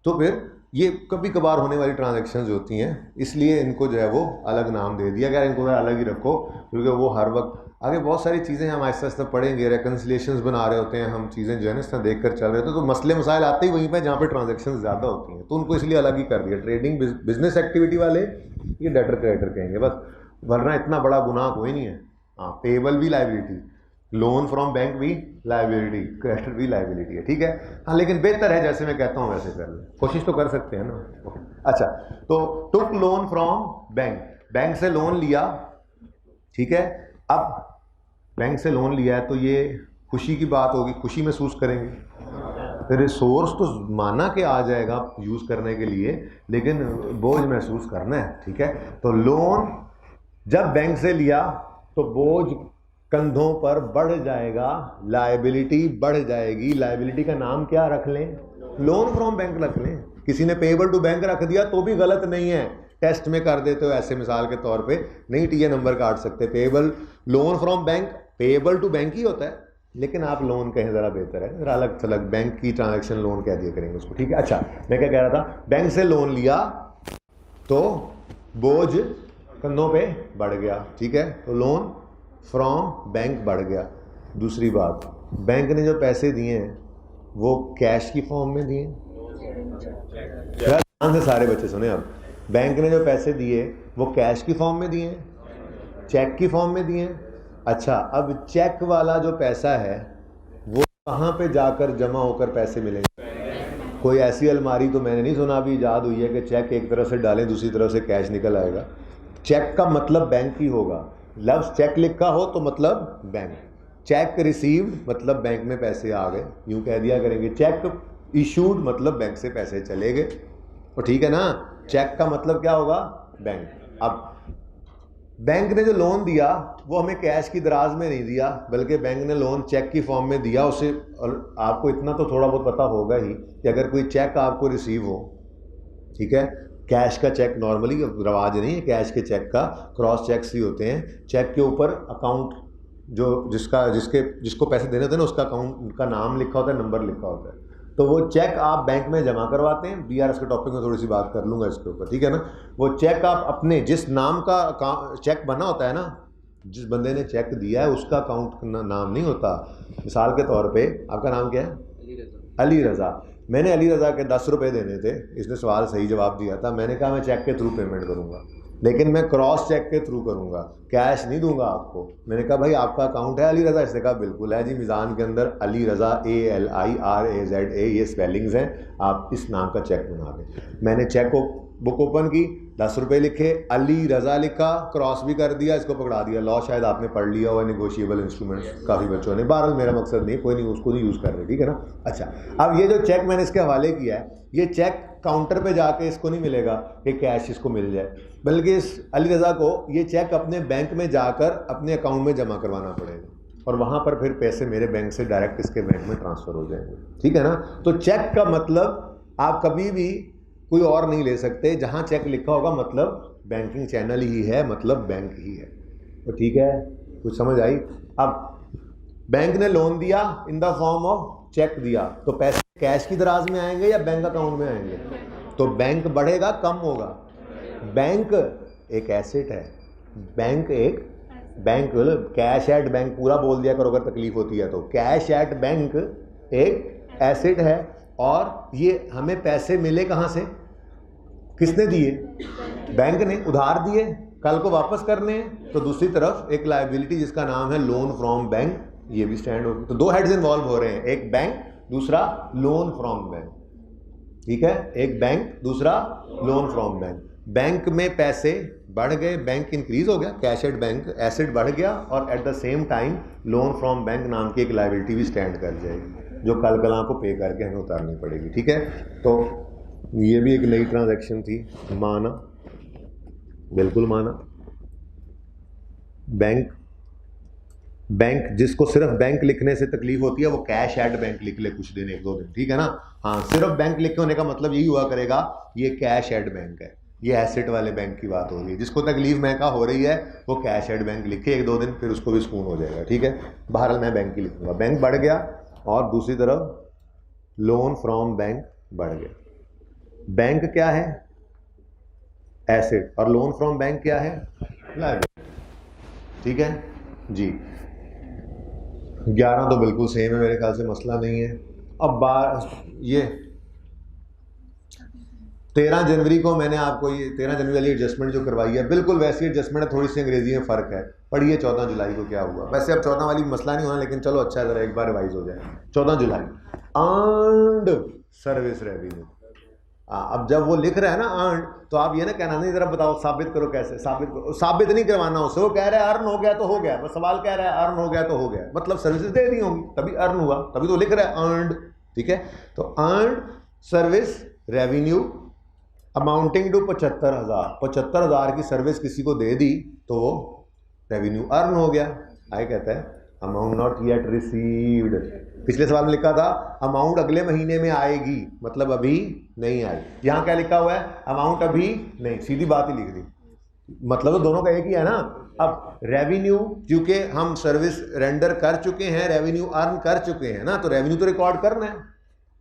तो फिर ये कभी कभार होने वाली ट्रांजैक्शंस होती हैं, इसलिए इनको जो है वो अलग नाम दे दिया गया, इनको अलग ही रखो, क्योंकि वो हर वक्त आगे बहुत सारी चीज़ें हम आहिस्ता आहिस्ता पढ़ेंगे, रेकन्सिलिएशंस बना रहे होते हैं हम, चीज़ें जो है ना इस तरह देख कर चल रहे होते हैं, तो मसले मसाइल आते ही वहीं पे जहाँ पे ट्रांजैक्शंस ज़्यादा होती हैं, तो उनको इसलिए अलग ही कर दिया। ट्रेडिंग बिजनेस एक्टिविटी वाले ये डेटर क्रेडिटर कहेंगे बस, वरना इतना बड़ा गुनाह कोई नहीं है। हाँ, पेबल भी लाइबिलिटी, लोन फ्रॉम बैंक भी लाइबिलिटी, क्रेडिटर भी लाइबिलिटी है, ठीक है। हाँ, लेकिन बेहतर है जैसे मैं कहता हूँ वैसे कर लें, कोशिश तो कर सकते हैं ना। अच्छा, तो टुक लोन फ्रॉम बैंक, बैंक से लोन लिया, ठीक है। अब बैंक से लोन लिया है तो ये खुशी की बात होगी, खुशी महसूस करेंगे, रिसोर्स तो माना के आ जाएगा यूज़ करने के लिए, लेकिन बोझ महसूस करना है, ठीक है। तो लोन जब बैंक से लिया तो बोझ कंधों पर बढ़ जाएगा, लायबिलिटी बढ़ जाएगी। लायबिलिटी का नाम क्या रख लें? लोन फ्रॉम बैंक रख लें। किसी ने पेएबल टू बैंक रख दिया तो भी गलत नहीं है, टेस्ट में कर देते हो ऐसे मिसाल के तौर पे, नहीं टीए नंबर काट सकते। Payable loan from bank, payable to bank ही होता है, लेकिन आप लोन कहें ज़रा बेहतर है, ज़रा अलग थलग बैंक की ट्रांजैक्शन लोन कह दिया करेंगे उसको, ठीक है। अच्छा, मैं क्या कह रहा था, बैंक से लोन लिया तो बोझ कंधों पे बढ़ गया, ठीक है, तो लोन फ्रॉम बैंक बढ़ गया। दूसरी बात, बैंक ने जो पैसे दिए हैं वो कैश की फॉर्म में दिए। ध्यान से सारे बच्चे सुने अब, बैंक ने जो पैसे दिए वो कैश की फॉर्म में दिए, चेक की फॉर्म में दिए। अच्छा, अब चेक वाला जो पैसा है वो कहाँ पे जाकर जमा होकर पैसे मिलेंगे? कोई ऐसी अलमारी तो मैंने नहीं सुना अभी ईजाद हुई है कि चेक एक तरफ से डालें दूसरी तरफ से कैश निकल आएगा। चेक का मतलब बैंक ही होगा। लफ्ज़ चेक लिखा हो तो मतलब बैंक, चेक रिसीव्ड मतलब बैंक में पैसे आ गए, यूँ कह दिया करेंगे। चेक इशूड मतलब बैंक से पैसे चले गए, तो ठीक है ना। चेक का मतलब क्या होगा? बैंक। अब बैंक ने जो लोन दिया वो हमें कैश की दराज में नहीं दिया, बल्कि बैंक ने लोन चेक की फॉर्म में दिया उसे। और आपको इतना तो थोड़ा बहुत पता होगा ही कि अगर कोई चेक आपको रिसीव हो, ठीक है, कैश का चेक नॉर्मली रवाज नहीं है, कैश के चेक का क्रॉस चेक्स ही होते हैं। चेक के ऊपर अकाउंट जो जिसको पैसे देने होते हैं ना, उसका अकाउंट का नाम लिखा होता है, नंबर लिखा होता है। तो वो चेक आप बैंक में जमा करवाते हैं। बीआरएस के टॉपिक में थोड़ी सी बात कर लूँगा इसके ऊपर, ठीक है ना। वो चेक आप अपने जिस नाम का चेक बना होता है ना, जिस बंदे ने चेक दिया है उसका अकाउंट नाम नहीं होता। मिसाल के तौर पे आपका नाम क्या है? अली रज़ा। मैंने अली रज़ा के 10 रुपये देने थे, इसने सवाल सही जवाब दिया था। मैंने कहा मैं चेक के थ्रू पेमेंट करूँगा, लेकिन मैं क्रॉस चेक के थ्रू करूँगा, कैश नहीं दूंगा आपको। मैंने कहा भाई आपका अकाउंट है अली रज़ा? इसने कहा बिल्कुल है जी, मीज़ान के अंदर अली रज़ा ALIRAZA ये स्पेलिंग्स हैं, आप इस नाम का चेक बना दें। मैंने चेक को बुक ओपन की, 10 रुपये लिखे, अली रज़ा लिखा, क्रॉस भी कर दिया, इसको पकड़ा दिया। लॉ शायद आपने पढ़ लिया हुआ, नेगोशिएबल इंस्ट्रूमेंट्स काफ़ी बच्चों ने। बहरहाल मेरा मकसद नहीं, कोई नहीं, उसको नहीं यूज़ कर रहे, ठीक है ना। अच्छा, अब ये जो चेक मैंने इसके हवाले किया है, ये चेक काउंटर पे जाके इसको नहीं मिलेगा कि कैश इसको मिल जाए, बल्कि इस अली रज़ा को ये चेक अपने बैंक में जाकर अपने अकाउंट में जमा करवाना पड़ेगा, और वहाँ पर फिर पैसे मेरे बैंक से डायरेक्ट इसके बैंक में ट्रांसफ़र हो जाएंगे, ठीक है ना। तो चेक का मतलब आप कभी भी कोई और नहीं ले सकते, जहाँ चेक लिखा होगा मतलब बैंकिंग चैनल ही है, मतलब बैंक ही है। तो ठीक है, कुछ समझ आई। अब बैंक ने लोन दिया in the form of cheque दिया, तो पैसे कैश की दराज में आएंगे या बैंक अकाउंट में आएंगे? तो बैंक बढ़ेगा कम होगा? बैंक एक एसेट है, बैंक कैश एट बैंक पूरा बोल दिया करो अगर तकलीफ होती है तो। कैश एट बैंक एक एसेट है, और ये हमें पैसे मिले कहाँ से? किसने दिए? बैंक ने। उधार दिए, कल को वापस करने हैं, तो दूसरी तरफ एक लायबिलिटी जिसका नाम है लोन फ्रॉम बैंक, ये भी स्टैंड होगी। तो 2 हेड्स इन्वॉल्व हो रहे हैं, एक बैंक, दूसरा लोन फ्रॉम बैंक, ठीक है। एक बैंक, दूसरा लोन फ्रॉम बैंक। बैंक में पैसे बढ़ गए, बैंक इंक्रीज हो गया, कैश एट बैंक एसेट बढ़ गया, और at the same time loan from bank नाम की एक लायबिलिटी भी स्टैंड कर जाएगी, जो कल कल को पे करके हमें उतारनी पड़ेगी, ठीक है। तो ये भी एक नई ट्रांजैक्शन थी, माना, बिल्कुल माना। बैंक जिसको सिर्फ बैंक लिखने से तकलीफ होती है वो कैश एट बैंक लिख ले कुछ दिन, 1-2 दिन, ठीक है ना। हाँ, सिर्फ बैंक लिखे होने का मतलब यही हुआ करेगा ये कैश एट बैंक है, ये एसेट वाले बैंक की बात हो रही है। जिसको तकलीफ महका हो रही है वो कैश एट बैंक लिखे 1-2 दिन, फिर उसको भी सुकून हो जाएगा, ठीक है। बहरहाल मैं बैंक ही लिखूंगा। बैंक बढ़ गया, और दूसरी तरफ लोन फ्रॉम बैंक बढ़ गया। बैंक क्या है? एसेट, और लोन फ्रॉम बैंक क्या है? लायबिलिटी, ठीक है जी। 11 तो बिल्कुल सेम है मेरे ख्याल से, मसला नहीं है। अब ये 13 जनवरी को मैंने आपको ये 13 जनवरी वाली एडजस्टमेंट जो करवाई है, बिल्कुल वैसी एडजस्टमेंट है, थोड़ी सी अंग्रेजी में फ़र्क है। पढ़िए 14 जुलाई को क्या हुआ। वैसे अब 14 वाली मसला नहीं होना, लेकिन चलो अच्छा ज़रा एक बार रिवाइज हो जाए। 14 जुलाई अर्नड सर्विस रेवेन्यू। अब जब वो लिख रहा है ना अर्न, तो आप ये ना कहना नहीं, जरा बताओ साबित करो कैसे। साबित नहीं करवाना उससे, वो कह रहा है अर्न हो गया तो हो गया, बस सवाल कह रहा है अर्न हो गया तो हो गया, मतलब सर्विसेज दे दी होंगी तभी अर्न हुआ, तभी तो लिख रहा है अर्नड, ठीक है। तो earned service revenue amounting to 75,000 की सर्विस किसी को दे दी तो रेवेन्यू अर्न हो गया, आई कहता है अमाउंट नॉट येट रिसीव्ड। पिछले सवाल में लिखा था अमाउंट अगले महीने में आएगी, मतलब अभी नहीं आई। यहाँ क्या लिखा हुआ है, अमाउंट अभी नहीं, सीधी बात ही लिख दी, मतलब तो दोनों का एक ही है ना। अब रेवेन्यू, क्योंकि हम सर्विस रेंडर कर चुके हैं, रेवेन्यू अर्न कर चुके हैं ना, तो रेवेन्यू तो रिकॉर्ड करना है।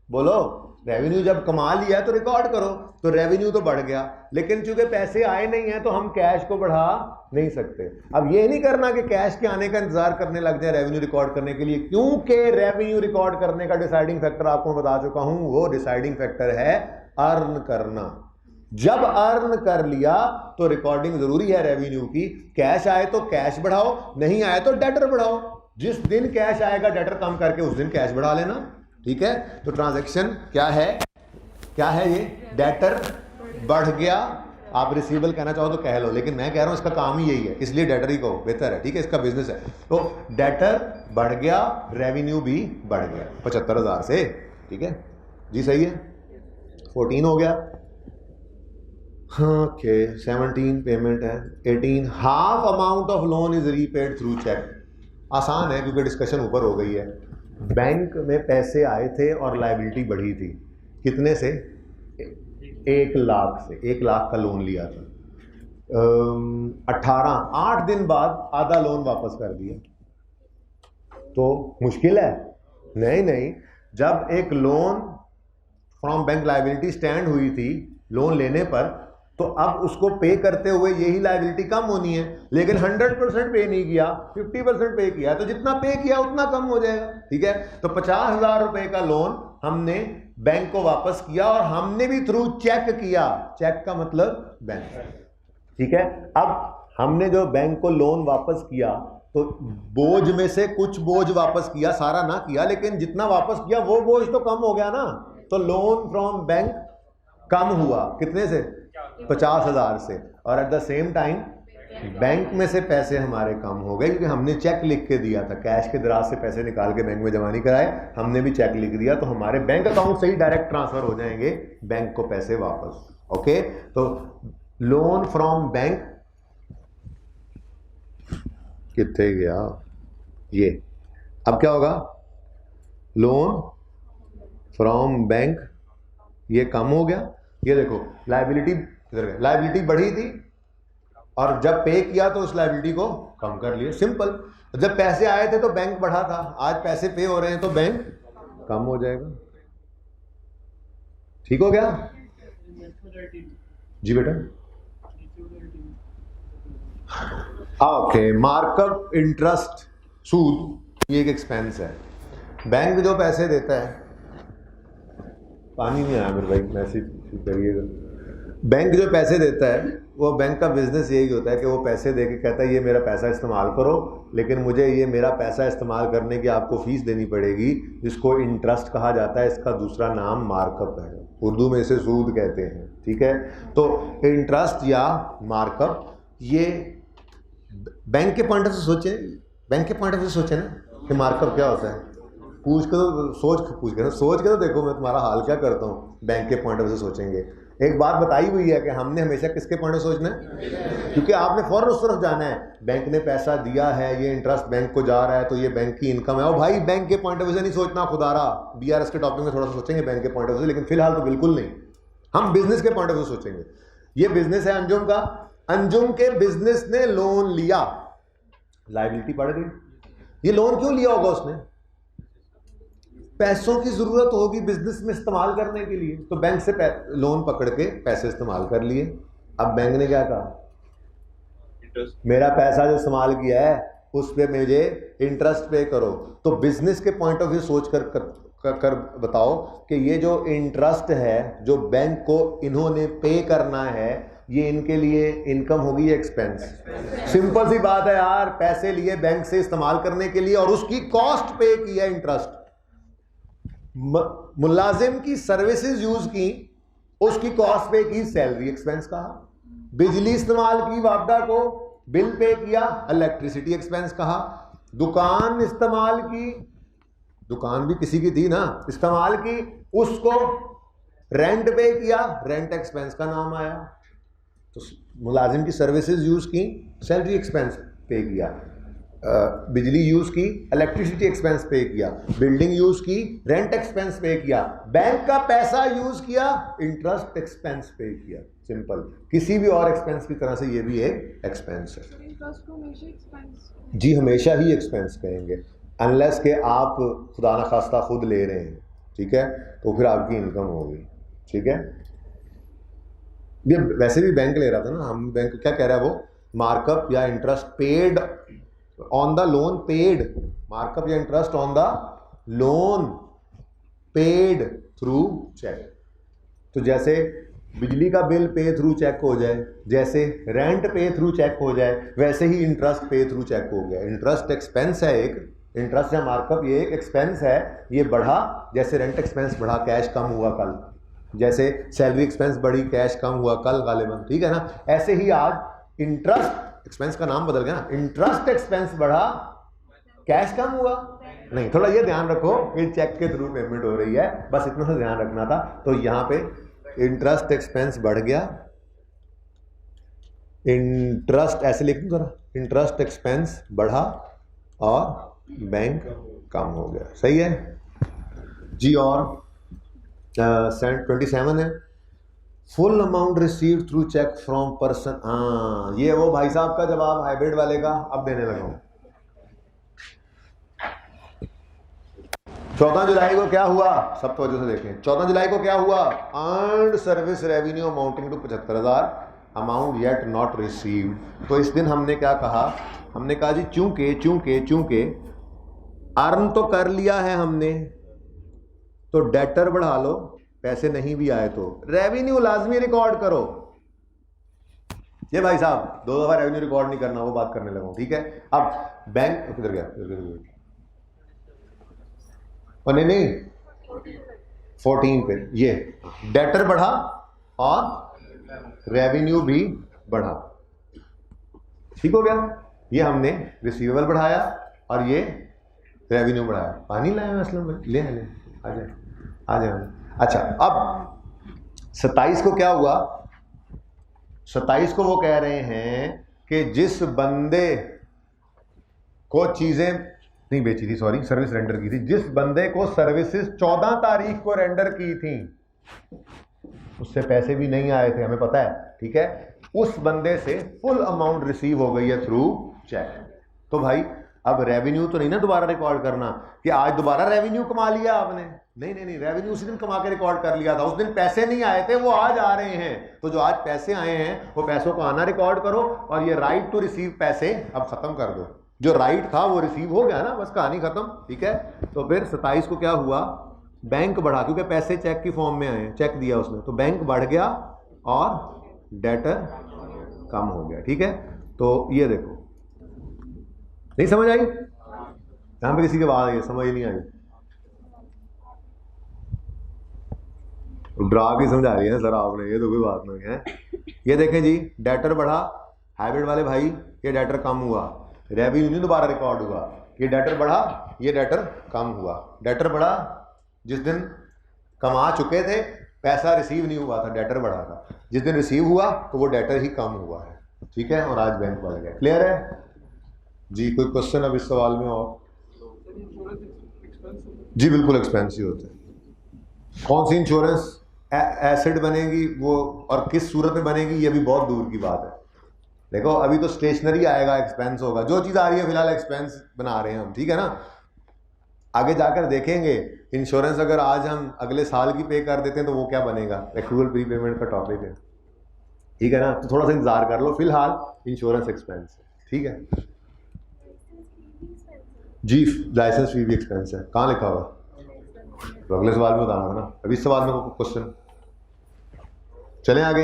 बोलो, रेवेन्यू जब कमा लिया है तो रिकॉर्ड करो, तो रेवेन्यू तो बढ़ गया, लेकिन चूंकि पैसे आए नहीं हैं तो हम कैश को बढ़ा नहीं सकते। अब ये नहीं करना कि कैश के आने का इंतजार करने लग जाए रेवेन्यू रिकॉर्ड करने के लिए, क्योंकि रेवेन्यू रिकॉर्ड करने का डिसाइडिंग फैक्टर आपको बता चुका हूं, वो डिसाइडिंग फैक्टर है अर्न करना। जब अर्न कर लिया तो रिकॉर्डिंग जरूरी है रेवेन्यू की। कैश आए तो कैश बढ़ाओ, नहीं आए तो डेटर बढ़ाओ। जिस दिन कैश आएगा डेटर कम करके उस दिन कैश बढ़ा लेना, ठीक है। तो ट्रांजैक्शन क्या है, क्या है ये, डेटर बढ़ गया। आप रिसीवेबल कहना चाहो तो कह लो, लेकिन मैं कह रहा हूं इसका काम ही यही है, इसलिए डेटर ही कहो, बेहतर है, ठीक है, इसका बिजनेस है। तो डेटर बढ़ गया, रेवेन्यू भी बढ़ गया 75,000 से, ठीक है जी, सही है। 14 हो गया, ओके। 17 पेमेंट है। 18 half amount of loan is repaid through cheque. आसान है क्योंकि डिस्कशन ऊपर हो गई है। बैंक में पैसे आए थे और लायबिलिटी बढ़ी थी, कितने से, 1 लाख से। 1 लाख का लोन लिया था, 8 दिन बाद आधा लोन वापस कर दिया, तो मुश्किल है? नहीं, जब एक loan from bank liability stand हुई थी लोन लेने पर, तो अब उसको पे करते हुए यही लायबिलिटी कम होनी है, लेकिन 100% पे नहीं किया, 50% पे किया, तो जितना पे किया उतना कम हो जाएगा, ठीक है। तो 50,000 रुपए का लोन हमने बैंक को वापस किया, और हमने भी थ्रू चेक किया। चेक का मतलब बैंक, ठीक है। अब हमने जो बैंक को लोन वापस किया तो बोझ में से कुछ बोझ वापस किया, सारा ना किया, लेकिन जितना वापस किया वो बोझ तो कम हो गया ना। तो लोन फ्रॉम बैंक कम हुआ, कितने से, 50,000 से, और at the same time bank में से पैसे हमारे कम हो गए, क्योंकि हमने चेक लिख के दिया था। कैश के दराज से पैसे निकाल के बैंक में जमा नहीं कराए, हमने भी चेक लिख दिया, तो हमारे बैंक अकाउंट से ही डायरेक्ट ट्रांसफर हो जाएंगे बैंक को पैसे वापस, ओके। तो लोन फ्रॉम बैंक कितने गया ये, अब क्या होगा, लोन फ्रॉम बैंक ये कम हो गया। ये देखो लायबिलिटी बढ़ी थी, और जब पे किया तो उस लायबिलिटी को कम कर लिया, सिंपल। जब पैसे आए थे तो बैंक बढ़ा था, आज पैसे पे हो रहे हैं तो बैंक कम हो जाएगा, ठीक हो गया जी बेटा। ओके, मार्कअप इंटरेस्ट सूद, ये एक एक्सपेंस है। बैंक जो पैसे देता है, पानी नहीं आया मेरे भाई, मैसेज करिएगा। बैंक जो पैसे देता है, वो बैंक का बिजनेस यही होता है कि वो पैसे दे के कहता है ये मेरा पैसा इस्तेमाल करो, लेकिन मुझे ये मेरा पैसा इस्तेमाल करने की आपको फीस देनी पड़ेगी, जिसको इंटरेस्ट कहा जाता है। इसका दूसरा नाम मार्कअप है, उर्दू में इसे सूद कहते हैं, ठीक है। तो इंटरेस्ट या मार्कअप, ये बैंक के पॉइंट ऑफ से सोचें, बैंक के पॉइंट ऑफ से सोचें ना कि मार्कअप क्या होता है। पूछ के तो सोच के तो देखो मैं तुम्हारा हाल क्या करता हूँ। बैंक के पॉइंट ऑफ से सोचेंगे। एक बात बताई हुई है कि हमने हमेशा किसके पॉइंट ऑफ सोचना है, क्योंकि आपने फौरन उस तरफ जाना है। बैंक ने पैसा दिया है, ये इंटरेस्ट बैंक को जा रहा है, तो ये बैंक की इनकम है। और भाई बैंक के पॉइंट ऑफ व्यू से नहीं सोचना, खुदारा BRS के टॉपिक में थोड़ा सा सोचेंगे बैंक के पॉइंट ऑफ व्यू से, लेकिन फिलहाल तो बिल्कुल नहीं, हम बिजनेस के पॉइंट ऑफ व्यू सोचेंगे। ये बिजनेस है अंजुम का, अंजुम के बिजनेस ने लोन लिया, लायबिलिटी बढ़ गई। ये लोन क्यों लिया होगा उसने, पैसों की जरूरत होगी बिजनेस में इस्तेमाल करने के लिए, तो बैंक से लोन पकड़ के पैसे इस्तेमाल कर लिए। अब बैंक ने क्या कहा, मेरा पैसा जो इस्तेमाल किया है उस पे मुझे इंटरेस्ट पे करो। तो बिजनेस के पॉइंट ऑफ व्यू सोच कर बताओ कि ये जो इंटरेस्ट है जो बैंक को इन्होंने पे करना है, ये इनके लिए इनकम होगी या एक्सपेंस? सिंपल सी बात है यार, पैसे लिए बैंक से इस्तेमाल करने के लिए और उसकी कॉस्ट पे की है इंटरेस्ट। मुलाजिम की सर्विसेज यूज की, उसकी कॉस्ट पे की, सैलरी एक्सपेंस कहा। बिजली इस्तेमाल की, वापडा को बिल पे किया, इलेक्ट्रिसिटी एक्सपेंस कहा। दुकान इस्तेमाल की, दुकान भी किसी की थी ना, इस्तेमाल की, उसको रेंट पे किया, रेंट एक्सपेंस का नाम आया। तो मुलाजिम की सर्विसेज यूज की, सैलरी एक्सपेंस पे किया। बिजली यूज़ की, इलेक्ट्रिसिटी एक्सपेंस पे किया, बिल्डिंग यूज़ की, रेंट एक्सपेंस पे किया, बैंक का पैसा यूज़ किया, इंटरेस्ट एक्सपेंस पे किया। सिंपल, किसी भी और एक्सपेंस की तरह से ये भी एक एक्सपेंस है। इंटरेस्ट को हमेशा एक्सपेंस जी हमेशा ही एक्सपेंस कहेंगे, अनलेस के आप खुदा न खास्ता खुद ले रहे हैं, ठीक है, तो फिर आपकी इनकम होगी, ठीक है। ये वैसे भी बैंक ले रहा था ना, हम बैंक क्या कह रहा है वो, मार्कअप या interest paid on the loan paid, markup या interest on the loan paid through cheque. तो जैसे बिजली का बिल पे थ्रू चेक हो जाए, जैसे रेंट पे थ्रू चेक हो जाए, वैसे ही इंटरेस्ट पे थ्रू चेक हो गया। इंटरेस्ट एक्सपेंस है एक, इंटरेस्ट या मार्कअप ये एक एक्सपेंस है, ये बढ़ा, जैसे रेंट एक्सपेंस बढ़ा कैश कम हुआ कल, जैसे सैलरी एक्सपेंस बढ़ी कैश कम हुआ कल गालिबन, ठीक है ना। ऐसे ही आज इंटरेस्ट एक्सपेंस का नाम बदल गया ना, इंटरेस्ट एक्सपेंस बढ़ा कैश कम हुआ नहीं। थोड़ा ये ध्यान रखो कि चेक के थ्रू पेमेंट हो रही है, बस इतना सा ध्यान रखना था। तो यहाँ पे इंटरेस्ट एक्सपेंस बढ़ गया, इंटरेस्ट ऐसे लिख दूं जरा, इंटरेस्ट एक्सपेंस बढ़ा और बैंक कम हो गया, सही है जी। और 27 है, full amount received through cheque from person. हाँ ये वो भाई साहब का जवाब हाइब्रिड वाले का अब देने लगा हूं। 14 जुलाई को क्या हुआ, सब तो वजह से देखें, 14 जुलाई को क्या हुआ, earned service revenue amounting to 75,000, amount yet not received. तो इस दिन हमने क्या कहा, हमने कहा जी चूंकि अर्न तो कर लिया है हमने, तो डेटर बढ़ा लो, पैसे नहीं भी आए तो रेवेन्यू लाजमी रिकॉर्ड करो। ये भाई साहब 2 दफा रेवेन्यू रिकॉर्ड नहीं करना, वो बात करने लगा, ठीक है। अब बैंक किधर गया, नहीं 14 पे ये डेटर बढ़ा और रेवेन्यू भी बढ़ा, ठीक हो गया। ये हमने रिसीवेबल बढ़ाया और ये रेवेन्यू बढ़ाया। पानी लाया असलम में, ले आ जाए। अच्छा अब 27 को क्या हुआ, 27 को वो कह रहे हैं कि जिस बंदे को चीज़ें नहीं बेची थी, सॉरी सर्विस रेंडर की थी, जिस बंदे को सर्विसेज 14 तारीख को रेंडर की थी उससे पैसे भी नहीं आए थे, हमें पता है, ठीक है, उस बंदे से फुल अमाउंट रिसीव हो गई है थ्रू चेक। तो भाई अब रेवेन्यू तो नहीं ना दोबारा रिकॉर्ड करना कि आज दोबारा रेवेन्यू कमा लिया आपने, नहीं, रेवेन्यू उसी दिन कमा के रिकॉर्ड कर लिया था, उस दिन पैसे नहीं आए थे, वो आज आ रहे हैं। तो जो आज पैसे आए हैं वो पैसों को आना रिकॉर्ड करो, और ये राइट टू रिसीव पैसे अब खत्म कर दो। जो राइट था वो रिसीव हो गया ना, बस कहानी खत्म, ठीक है। तो फिर 27 को क्या हुआ, बैंक बढ़ा, क्योंकि पैसे चेक की फॉर्म में आए, चेक दिया उसने, तो बैंक बढ़ गया और डेटर कम हो गया, ठीक है। तो ये देखो, नहीं समझ आई, यहां पे किसी के बाद आई समझ नहीं आई, ड्रा के समझा रही है सर आपने, ये तो कोई बात नहीं है। ये देखें जी, डेटर बढ़ा, हाइब्रिड वाले भाई ये डेटर कम हुआ, रेवेन्यू नहीं दोबारा रिकॉर्ड हुआ, ये डेटर बढ़ा, ये डेटर कम हुआ। डेटर बढ़ा जिस दिन कमा चुके थे, पैसा रिसीव नहीं हुआ था, डेटर बढ़ा था, जिस दिन रिसीव हुआ तो वो डेटर ही कम हुआ है, ठीक है। और आज बैंक बढ़ गया, क्लियर है जी। कोई क्वेश्चन अब इस सवाल में और? जी बिल्कुल एक्सपेंस ही होते हैं। कौन सी इंश्योरेंस एसेट बनेगी वो और किस सूरत में बनेगी ये भी बहुत दूर की बात है। देखो अभी तो स्टेशनरी आएगा, एक्सपेंस होगा, जो चीज़ आ रही है फिलहाल एक्सपेंस बना रहे हैं हम, ठीक है ना। आगे जाकर देखेंगे इंश्योरेंस अगर आज हम अगले साल की पे कर देते हैं तो वो क्या बनेगा, एक्रूअल प्री पेमेंट का टॉपिक है, ठीक है ना। तो थोड़ा सा इंतजार कर लो, फिलहाल इंश्योरेंस एक्सपेंस है, ठीक है जी। लाइसेंस फी भी एक्सपेंस है, कहाँ लिखा हुआ, तो अगले सवाल में बताना था ना, अभी इस सवाल में क्वेश्चन। चलें आगे।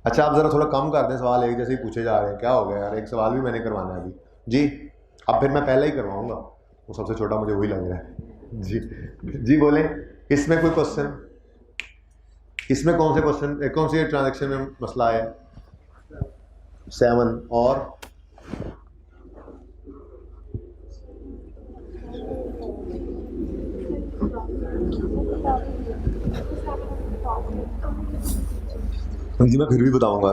अच्छा आप ज़रा थोड़ा कम कर दें सवाल, एक जैसे ही पूछे जा रहे हैं, क्या हो गया यार, एक सवाल भी मैंने करवाना है अभी जी। अब फिर मैं पहले ही करवाऊंगा, वो सबसे छोटा मुझे वही लग रहा है जी। जी बोले, इसमें कोई क्वेश्चन, इसमें कौन से क्वेश्चन, कौन सी ट्रांजैक्शन में मसला है? 7 और जी मैं फिर भी बताऊंगा।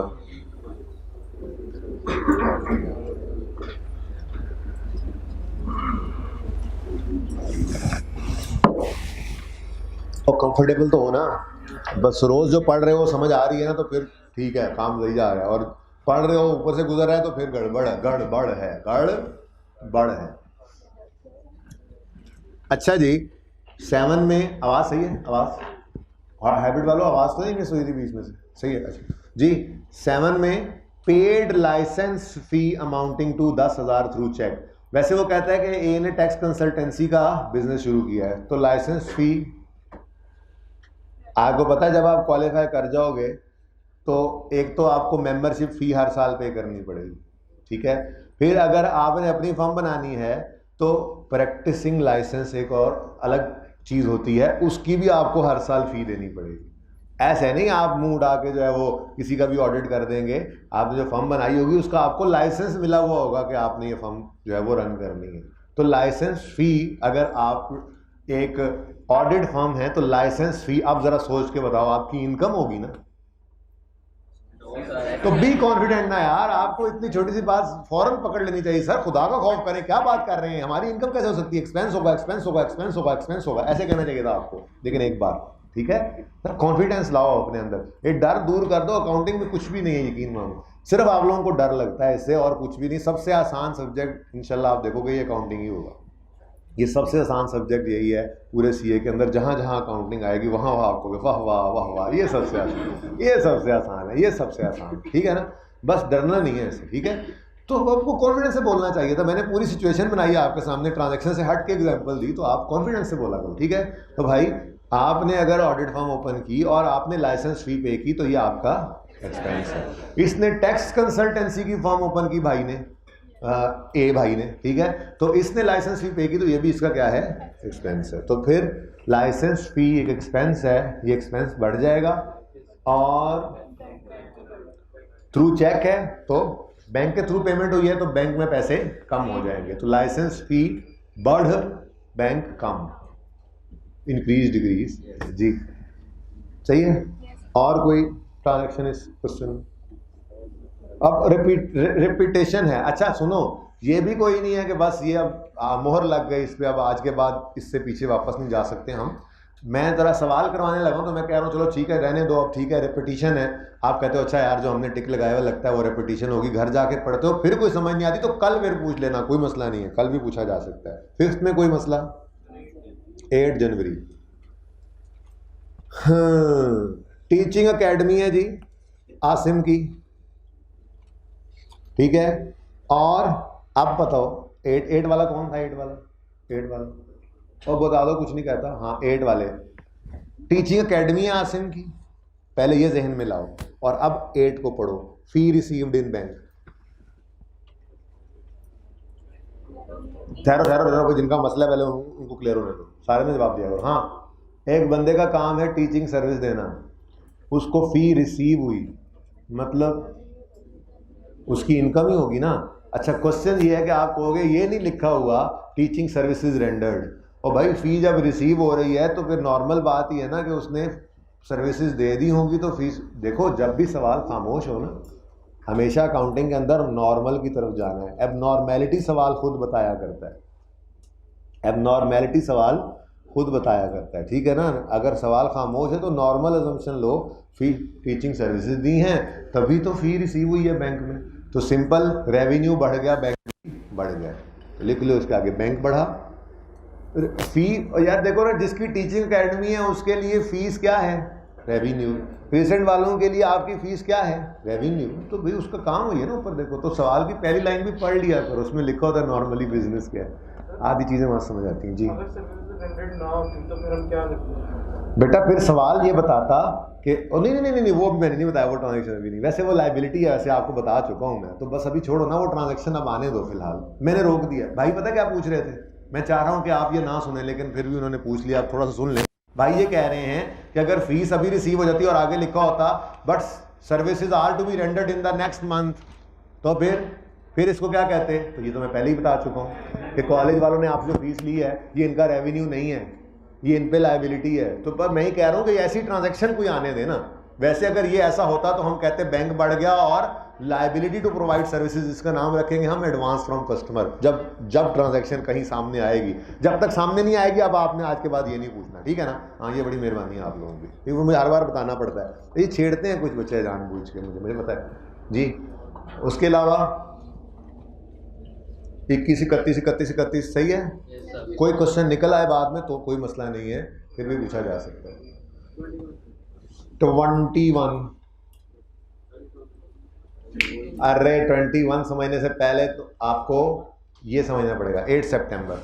और कंफर्टेबल तो हो ना, बस रोज़ जो पढ़ रहे हो समझ आ रही है ना तो फिर ठीक है, काम सही जा रहा है, और पढ़ रहे हो ऊपर से गुजर रहा है तो फिर गड़बड़ है। अच्छा जी, 7 में आवाज़ सही है? आवाज़ और हैबिट वालों आवाज़ तो नहीं मिस हुई थी बीच में से? सही है। अच्छा जी, 7 में paid licence fee amounting to 10,000 through cheque. वैसे वो कहता है कि ए ने टैक्स कंसल्टेंसी का बिजनेस शुरू किया है, तो लाइसेंस फ़ी आपको पता है जब आप क्वालिफाई कर जाओगे तो एक तो आपको मेंबरशिप फ़ी हर साल पे करनी पड़ेगी, ठीक है। फिर अगर आपने अपनी फर्म बनानी है तो प्रैक्टिसिंग लाइसेंस एक और अलग चीज़ होती है, उसकी भी आपको हर साल फ़ी देनी पड़ेगी। ऐसे नहीं आप मुंह उठा के जो है वो किसी का भी ऑडिट कर देंगे। आपने जो फर्म बनाई होगी उसका आपको लाइसेंस मिला हुआ होगा कि आपने ये फर्म जो है वो रन करनी है। तो लाइसेंस फ़ी, अगर आप एक ऑडिट फर्म है तो लाइसेंस फ़ी, आप ज़रा सोच के बताओ, आपकी इनकम होगी ना। तो बी कॉन्फिडेंट ना यार, आपको इतनी छोटी सी बात फौरन पकड़ लेनी चाहिए। सर खुदा का खौफ करें, क्या बात कर रहे हैं, हमारी इनकम कैसे हो सकती है, एक्सपेंस होगा, ऐसे कहना चाहिए था आपको। लेकिन एक बार ठीक है सर, कॉन्फिडेंस लाओ अपने अंदर, ये डर दूर कर दो। अकाउंटिंग में कुछ भी नहीं है, यकीन मानो, सिर्फ आप लोगों को डर लगता है इससे, और कुछ भी नहीं। सबसे आसान सब्जेक्ट इंशाल्लाह आप देखोगे ये अकाउंटिंग ही होगा। ये सबसे आसान सब्जेक्ट यही है पूरे सीए के अंदर। जहाँ जहाँ अकाउंटिंग आएगी वहाँ वहाँ आपको वाह वाह वाह वाह, ये सबसे आसान, ये सबसे आसान है, ये सबसे आसान, ठीक है ना। बस डरना नहीं है इससे, ठीक है। तो आपको कॉन्फिडेंस से बोलना चाहिए था। मैंने पूरी सिचुएशन बनाई है आपके सामने, ट्रांजैक्शन से हट के एग्जांपल दी, तो आप कॉन्फिडेंस से बोला करो, ठीक है। तो भाई आपने अगर ऑडिट फर्म ओपन की और आपने लाइसेंस फी पे की तो ये आपका एक्सपेंस है। इसने टैक्स कंसल्टेंसी की फर्म ओपन की भाई ने, ए भाई ने, ठीक है, तो इसने लाइसेंस फी पे की तो ये भी इसका क्या है, एक्सपेंस है। तो फिर लाइसेंस फी एक एक्सपेंस है, ये एक्सपेंस बढ़ जाएगा। और थ्रू चेक है तो बैंक के थ्रू पेमेंट हुई है तो बैंक में पैसे कम हो जाएंगे। तो लाइसेंस फी बढ़, बैंक कम, इंक्रीज डिक्रीज जी, सही है। और कोई ट्रांजैक्शन इस क्वेश्चन? अब रिपीटेशन है। अच्छा सुनो, ये भी कोई नहीं है कि बस ये अब मोहर लग गई इस पर, अब आज के बाद इससे पीछे वापस नहीं जा सकते हम। मैं ज़रा सवाल करवाने लगा तो मैं कह रहा हूँ चलो ठीक है रहने दो, अब ठीक है रिपीटिशन है। आप कहते हो अच्छा यार जो हमने टिक लगाया हुआ लगता है वो रिपीटिशन होगी, घर जाके पढ़ते हो, फिर कोई समझ नहीं आती तो कल फिर पूछ लेना, कोई मसला नहीं है, कल भी पूछा जा सकता है। 5th में कोई मसला? 8 जनवरी, हाँ, टीचिंग एकेडमी है जी आसिम की, ठीक है। और अब बताओ 8 वाला कौन था? 8 वाला और बता दो, कुछ नहीं कहता। हाँ 8 वाले, टीचिंग एकेडमी है आसिम की, पहले ये जहन में लाओ। और अब 8 को पढ़ो, फी रिसीव्ड इन बैंक। ठहरो, जिनका मसला है पहले उनको क्लियर होने दो, सारे में जवाब दिया करो। हाँ, एक बंदे का काम है टीचिंग सर्विस देना, उसको फी रिसीव हुई, मतलब उसकी इनकम ही होगी ना। अच्छा क्वेश्चन ये है कि आप कहोगे ये नहीं लिखा हुआ टीचिंग सर्विसेज रेंडर्ड, और भाई फी जब रिसीव हो रही है तो फिर नॉर्मल बात ही है ना कि उसने सर्विसेज दे दी होंगी तो फीस। देखो जब भी सवाल खामोश हो ना, हमेशा अकाउंटिंग के अंदर नॉर्मल की तरफ जाना है। एबनॉर्मेलिटी सवाल खुद बताया करता है, एबनॉर्मेलिटी सवाल खुद बताया करता है, ठीक है ना। अगर सवाल खामोश है तो नॉर्मल अजम्पशन लो, फी टीचिंग सर्विसेज दी हैं तभी तो फी रिसीव हुई है बैंक में। तो सिंपल रेवेन्यू बढ़ गया, बैंक बढ़ गया, लिख लो इसके आगे बैंक बढ़ा, फी। यार देखो ना, जिसकी टीचिंग एकेडमी है उसके लिए फीस क्या है? रेवेन्यू। पेशेंट वालों के लिए आपकी फीस क्या है? रेवेन्यू। तो भाई उसका काम हुई है ना ऊपर देखो। तो सवाल की पहली लाइन भी पढ़ लिया करो, उसमें लिखा होता है नॉर्मली बिजनेस क्या है, आधी चीज़ें वहाँ समझ आती हैं जी। तो फिर हम क्या बेटा फिर सवाल ये बताता कि नहीं वो भी मैंने नहीं बताया, वो ट्रांजैक्शन भी नहीं, वैसे वो लाइबिलिटी है, वैसे आपको बता चुका हूँ मैं। तो बस अभी छोड़ो ना वो ट्रांजैक्शन, अब आने दो फिलहाल, मैंने रोक दिया। भाई पता क्या पूछ रहे थे, मैं चाह रहा हूँ कि आप ये ना सुने लेकिन फिर भी उन्होंने पूछ लिया, आप थोड़ा सा सुन लें। भाई ये कह रहे हैं कि अगर फीस अभी रिसीव हो जाती और आगे लिखा होता but services are to be rendered in the next month, तो फिर इसको क्या कहते हैं? तो ये तो मैं पहले ही बता चुका हूँ कि कॉलेज वालों ने आपसे फीस ली है, ये इनका रेवेन्यू नहीं है, ये इन पे लाइबिलिटी है। तो पर मैं ही कह रहा हूँ कि ऐसी ट्रांजैक्शन कोई आने देना। वैसे अगर ये ऐसा होता तो हम कहते बैंक बढ़ गया और लाइबिलिटी टू प्रोवाइड सर्विसेज, इसका नाम रखेंगे हम एडवांस फ्रॉम कस्टमर। जब ट्रांजैक्शन कहीं सामने आएगी, जब तक सामने नहीं आएगी अब आपने आज के बाद ये नहीं पूछना, ठीक है ना। हाँ, ये बड़ी मेहरबानी है आप लोगों की, क्योंकि मुझे हर बार बताना पड़ता है। ये छेड़ते हैं कुछ बच्चे जानबूझ के, मुझे पता है जी। उसके अलावा 21, 31, 31, 31 सही है। कोई क्वेश्चन निकल आए बाद में तो कोई मसला नहीं है, फिर भी पूछा जा सकता है। 21, अरे 21 समझने से पहले तो आपको ये समझना पड़ेगा 8 सितंबर।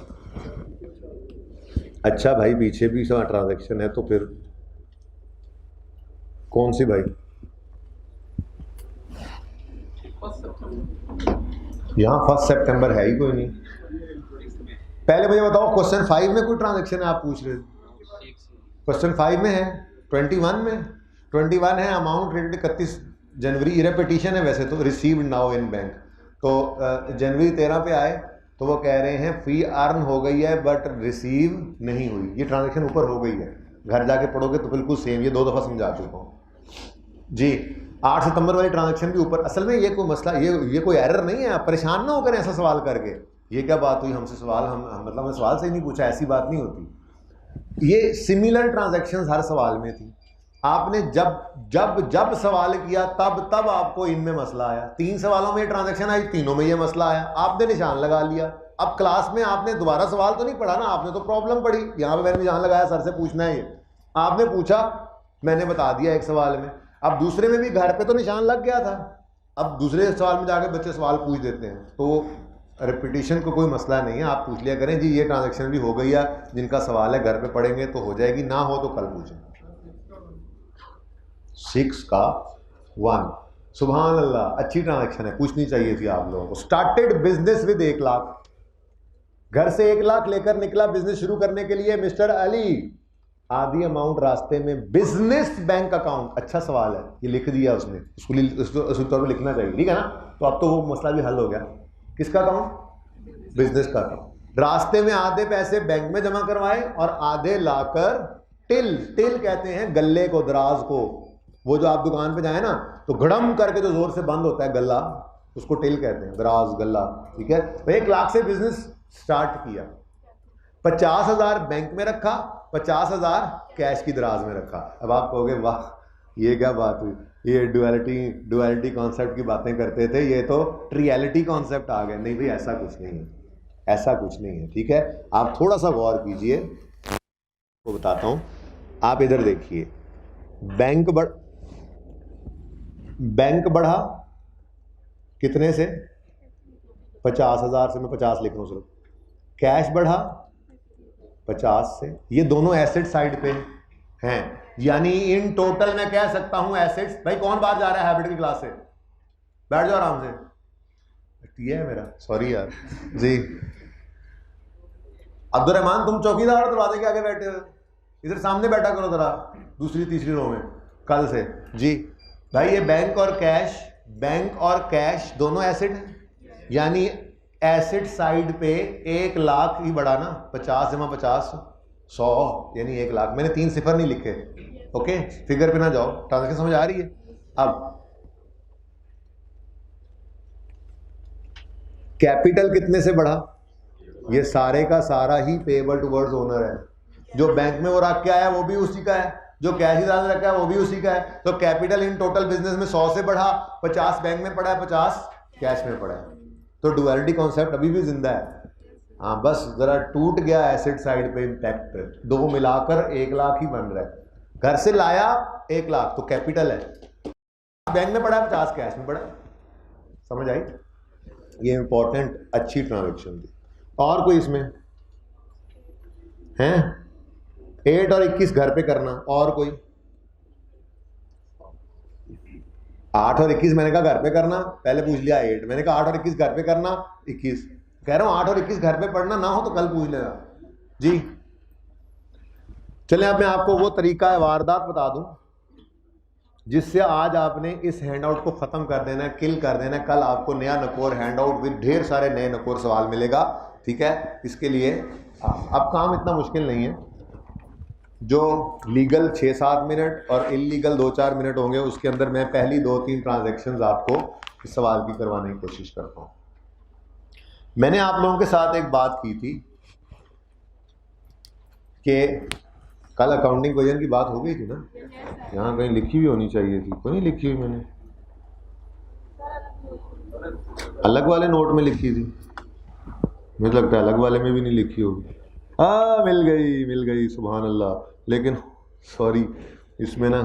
अच्छा भाई, पीछे भी सब ट्रांजैक्शन है तो फिर कौन सी भाई? यहाँ 1 सितंबर है ही कोई नहीं। पहले मुझे बताओ क्वेश्चन 5 में कोई ट्रांजैक्शन है? आप पूछ रहे थे क्वेश्चन 5 में है, 21 में 21 है अमाउंट रेटेड 31 जनवरी, रेपिटेशन है वैसे तो, रिसीव्ड नाउ इन बैंक। तो जनवरी 13 पे आए तो वो कह रहे हैं फी अर्न हो गई है बट रिसीव नहीं हुई। ये ट्रांजैक्शन ऊपर हो गई है, घर जाके पढ़ोगे तो बिल्कुल सेम, ये 2 दफ़ा समझा चुका हूँ जी। 8 सितंबर वाली ट्रांजैक्शन भी ऊपर। असल में ये कोई मसला, ये कोई एरर नहीं है, आप परेशान ना हो करें ऐसा सवाल करके। ये क्या बात हुई हमसे सवाल, हम मतलब हमने सवाल से ही नहीं पूछा, ऐसी बात नहीं होती। ये सिमिलर ट्रांजैक्शंस हर सवाल में थी। आपने जब सवाल किया तब आपको इनमें मसला आया। 3 सवालों में ट्रांजैक्शन आई, तीनों में ये मसला आया, आपने निशान लगा लिया। अब क्लास में आपने दोबारा सवाल तो नहीं पढ़ा ना, आपने तो प्रॉब्लम पढ़ी। यहाँ पे मैंने निशान लगाया, सर से पूछना है ये, आपने पूछा, मैंने बता दिया एक सवाल में। अब दूसरे में भी घर पे तो निशान लग गया था, अब दूसरे सवाल में जाके बच्चे सवाल पूछ देते हैं, तो रिपीटिशन को कोई मसला नहीं है, आप पूछ लिया करें जी ये ट्रांजैक्शन भी हो गई है, जिनका सवाल है घर पे पढ़ेंगे तो हो जाएगी, ना हो तो कल पूछें। 6 का 1, सुभान अल्लाह, अच्छी ट्रांजैक्शन है, पूछनी चाहिए थी आप लोगों को। स्टार्टेड बिजनेस विद 1 लाख, घर से 1 लाख लेकर निकला बिजनेस शुरू करने के लिए मिस्टर अली। आधी अमाउंट रास्ते में बिजनेस बैंक अकाउंट, अच्छा सवाल है, ये लिख दिया उसने, उसको तौर पर लिखना चाहिए, ठीक है ना। तो अब तो वो मसला भी हल हो गया। किसका अकाउंट? बिजनेस का अकाउंट। रास्ते में आधे पैसे बैंक में जमा करवाए और आधे लाकर टिल कहते हैं गल्ले को, दराज को, वो जो आप दुकान पे जाए ना तो गड़म करके जो जोर से बंद होता है गल्ला, उसको टिल कहते हैं, दराज, गल्ला, ठीक है। तो 1 लाख से बिजनेस स्टार्ट किया, 50,000 बैंक में रखा, 50,000 कैश की दराज में रखा। अब आप कहोगे वाह ये क्या बात हुई, ये डुअलिटी कॉन्सेप्ट की बातें करते थे, ये तो ट्रियलिटी कॉन्सेप्ट आ गए। नहीं भाई, ऐसा कुछ नहीं है, ऐसा कुछ नहीं है, ठीक है। आप थोड़ा सा गौर कीजिए, वो बताता हूँ। आप इधर देखिए, बैंक बढ़ा कितने से? 50,000 से, मैं 50 लिख रहा हूँ सिर्फ। कैश बढ़ा 50 से, ये दोनों एसेट साइड पे हैं, यानी इन टोटल मैं कह सकता हूं एसेट्स। भाई कौन बाहर जा रहा है हैबिट की क्लास से? बैठ जाओ आराम से। ये है मेरा, सॉरी यार जी। अब्दुलरहमान, तुम चौकीदार दरवाजे के आगे बैठे हो, इधर सामने बैठा करो जरा, दूसरी तीसरी रो में कल से जी। भाई ये बैंक और कैश दोनों एसेट हैं, यानी एसेट साइड पे 1 लाख ही बढ़ा ना, 50 जमा 50 100, यानी 1 लाख। मैंने 3 सिफर नहीं लिखे, ओके, फिगर पे ना जाओ, ट्रांजैक्शन समझ आ रही है। अब कैपिटल कितने से बढ़ा? ये सारे का सारा ही पेएबल टुवर्ड्स ओनर है। जो बैंक में वो रख के आया वो भी उसी का है, जो कैश में रखा है वो भी उसी का है। तो कैपिटल इन टोटल बिजनेस में 100 से बढ़ा, 50 बैंक में पड़ा है, 50 कैश में पड़ा है। तो डुअलिटी कॉन्सेप्ट अभी भी जिंदा है। हाँ, बस जरा टूट गया एसेट साइड पे इम्पैक्ट, 2 मिलाकर 1 लाख ही बन रहा है। घर से लाया 1 लाख तो कैपिटल है, बैंक में पड़ा 50 कैश में पड़ा। समझ आई? ये इंपॉर्टेंट अच्छी ट्रांजैक्शन थी। और कोई इसमें हैं? 8 और 21 घर पे करना, और कोई? 8 और 21 मैंने कहा घर पे करना, पहले पूछ लिया 8, मैंने कहा 8 और 21 घर पे करना, 21 कह रहा हूं 8 और 21 घर पे पढ़ना, ना हो तो कल पूछ लेना जी। चलें, अब मैं आपको वो तरीका है वारदात बता दूं जिससे आज आपने इस हैंडआउट को ख़त्म कर देना है, किल कर देना है। कल आपको नया नकोर हैंडआउट विद ढेर सारे नए नकोर सवाल मिलेगा, ठीक है। इसके लिए अब काम इतना मुश्किल नहीं है, जो लीगल 6-7 मिनट और इलीगल 2-4 मिनट होंगे, उसके अंदर मैं पहली 2-3 ट्रांजैक्शंस आपको इस सवाल की करवाने की कोशिश करता हूँ। मैंने आप लोगों के साथ एक बात की थी कि कल अकाउंटिंग क्वेश्चन की बात हो गई थी ना, यहाँ कहीं लिखी हुई होनी चाहिए थी, कोई नहीं लिखी हुई, मैंने अलग वाले नोट में लिखी थी, मुझे लगता है अलग वाले में भी नहीं लिखी होगी। हाँ मिल गई सुभान अल्लाह, लेकिन सॉरी इसमें ना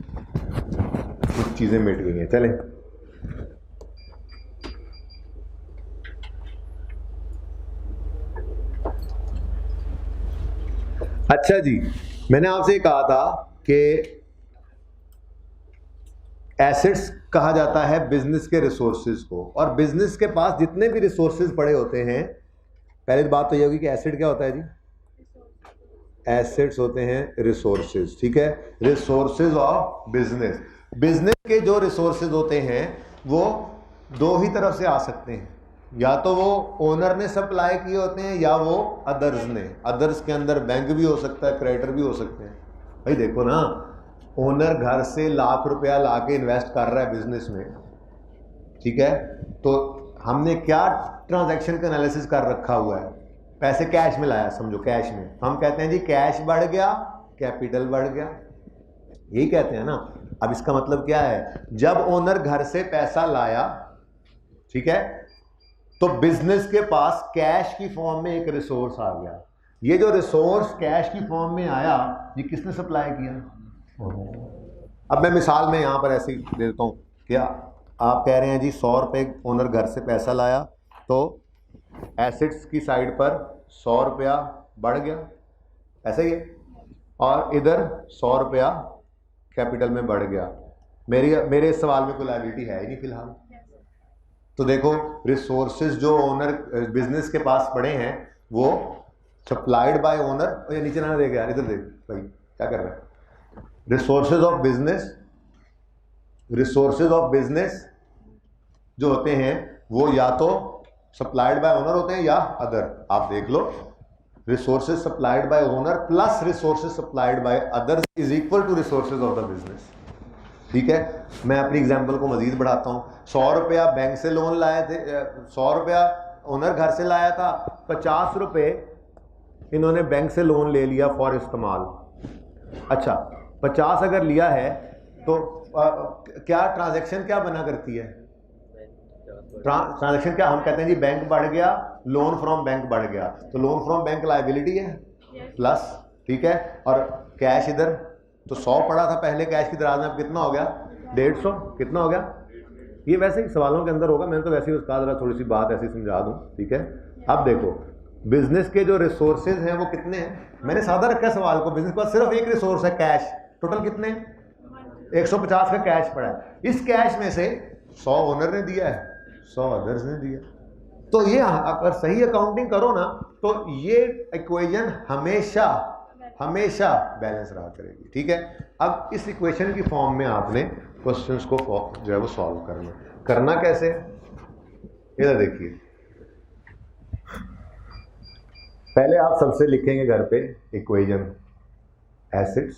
कुछ चीज़ें मिट गई हैं। चलें, अच्छा जी, मैंने आपसे कहा था कि एसेट्स कहा जाता है बिजनेस के रिसोर्सेज को, और बिजनेस के पास जितने भी रिसोर्सेज पड़े होते हैं, पहले तो बात तो ये होगी कि एसेट क्या होता है जी? एसेट्स होते हैं रिसोर्सेज, ठीक है, रिसोर्सेज ऑफ बिजनेस। बिजनेस के जो रिसोर्सेज होते हैं वो दो ही तरफ से आ सकते हैं, या तो वो ओनर ने सप्लाई किए होते हैं या वो अदर्स ने। अदर्स के अंदर बैंक भी हो सकता है, क्रेडिटर भी हो सकते हैं। भाई देखो ना, ओनर घर से लाख रुपया ला के इन्वेस्ट कर रहा है बिजनेस में, ठीक है, तो हमने क्या ट्रांजैक्शन का एनालिसिस कर रखा हुआ है? पैसे कैश में लाया, समझो कैश में, हम कहते हैं जी कैश बढ़ गया, कैपिटल बढ़ गया, यही कहते हैं ना। अब इसका मतलब क्या है? जब ओनर घर से पैसा लाया, ठीक है, तो बिजनेस के पास कैश की फॉर्म में एक रिसोर्स आ गया। ये जो रिसोर्स कैश की फॉर्म में आया, ये किसने सप्लाई किया? अब मैं मिसाल में यहाँ पर ऐसे ही दे देता हूँ, क्या आप कह रहे हैं जी 100 रुपये ओनर घर से पैसा लाया, तो एसेट्स की साइड पर 100 रुपया बढ़ गया, ऐसा ही है, और इधर 100 रुपया कैपिटल में बढ़ गया। मेरे इस सवाल में कोई लायबिलिटी है ही नहीं फिलहाल। तो देखो, रिसोर्सेज जो ओनर बिजनेस के पास पड़े हैं वो सप्लाइड बाय ओनर, ये नीचे ना देख यार, इधर देख भाई क्या कर रहा है। रिसोर्सेज ऑफ बिजनेस जो होते हैं वो या तो सप्लाइड बाय ओनर होते हैं या अदर। आप देख लो, resources supplied by owner plus resources supplied by other is equal to resources of the business, ठीक है। मैं अपनी एग्जांपल को मजीद बढ़ाता हूँ। 100 रुपया बैंक से लोन लाए थे, 100 रुपया ओनर घर से लाया था, 50 रुपये इन्होंने बैंक से लोन ले लिया फॉर इस्तेमाल। अच्छा, 50 अगर लिया है तो क्या ट्रांजैक्शन क्या बना करती है? ट्रांजैक्शन क्या, हम कहते हैं जी बैंक बढ़ गया, लोन फ्रॉम बैंक बढ़ गया, तो लोन फ्रॉम बैंक लायबिलिटी है प्लस, ठीक है, और कैश इधर तो 100 पड़ा था पहले कैश की दराज में, अब कितना हो गया? 150, कितना हो गया? ये वैसे ही सवालों के अंदर होगा, मैंने तो वैसे ही उसका जरा थोड़ी सी बात ऐसी समझा दूं, ठीक है। अब देखो, बिजनेस के जो रिसोर्सेज हैं वो कितने हैं? मैंने सादा रखा है सवाल को, बिजनेस के पास सिर्फ एक रिसोर्स है कैश, टोटल कितने? 150 का कैश पड़ा है। इस कैश में से 100 ओनर ने दिया है, 100 अदर्स ने दिया। तो ये अगर सही अकाउंटिंग करो ना, तो ये इक्वेशन हमेशा बैलेंस रहा करेगी, ठीक है। अब इस इक्वेशन की फॉर्म में आपने क्वेश्चंस को जो है वो सॉल्व करना कैसे? इधर देखिए, पहले आप सबसे लिखेंगे घर पे इक्वेशन एसेट्स,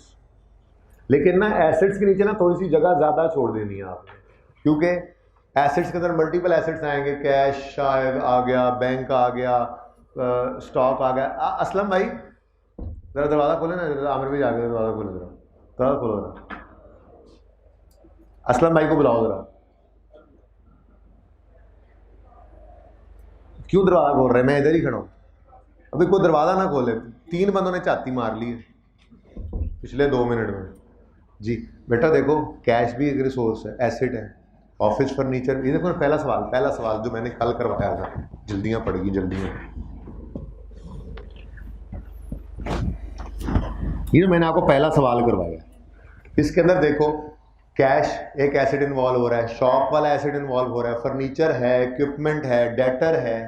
लेकिन ना एसेट्स के नीचे ना थोड़ी सी जगह ज़्यादा छोड़ देनी है आपने, क्योंकि एसेट्स के अंदर मल्टीपल एसेट्स आएंगे, कैश आ गया, बैंक आ गया, स्टॉक आ गया। असलम भाई जरा दरवाज़ा खोले ना, आमिर भाई आ गए, दरवाज़ा खोले, दरवाज़ा खोलो जरा, असलम भाई को बुलाओ जरा। क्यों दरवाज़ा खोल रहे हैं? मैं इधर ही खड़ा हूँ, अभी कोई दरवाज़ा ना खोले। 3 बंदों ने छाती मार ली है पिछले 2 मिनट में जी। बेटा देखो, कैश भी एक रिसोर्स है, एसेट है, ऑफिस फर्नीचर। ये देखो पहला सवाल जो मैंने कल करवाया था, जल्दियाँ पड़ेगी, जल्दियाँ। ये मैंने आपको पहला सवाल करवाया, इसके अंदर देखो कैश एक एसेट इन्वॉल्व हो रहा है, शॉप वाला एसेट इन्वॉल्व हो रहा है, फर्नीचर है, इक्विपमेंट है, डेटर है,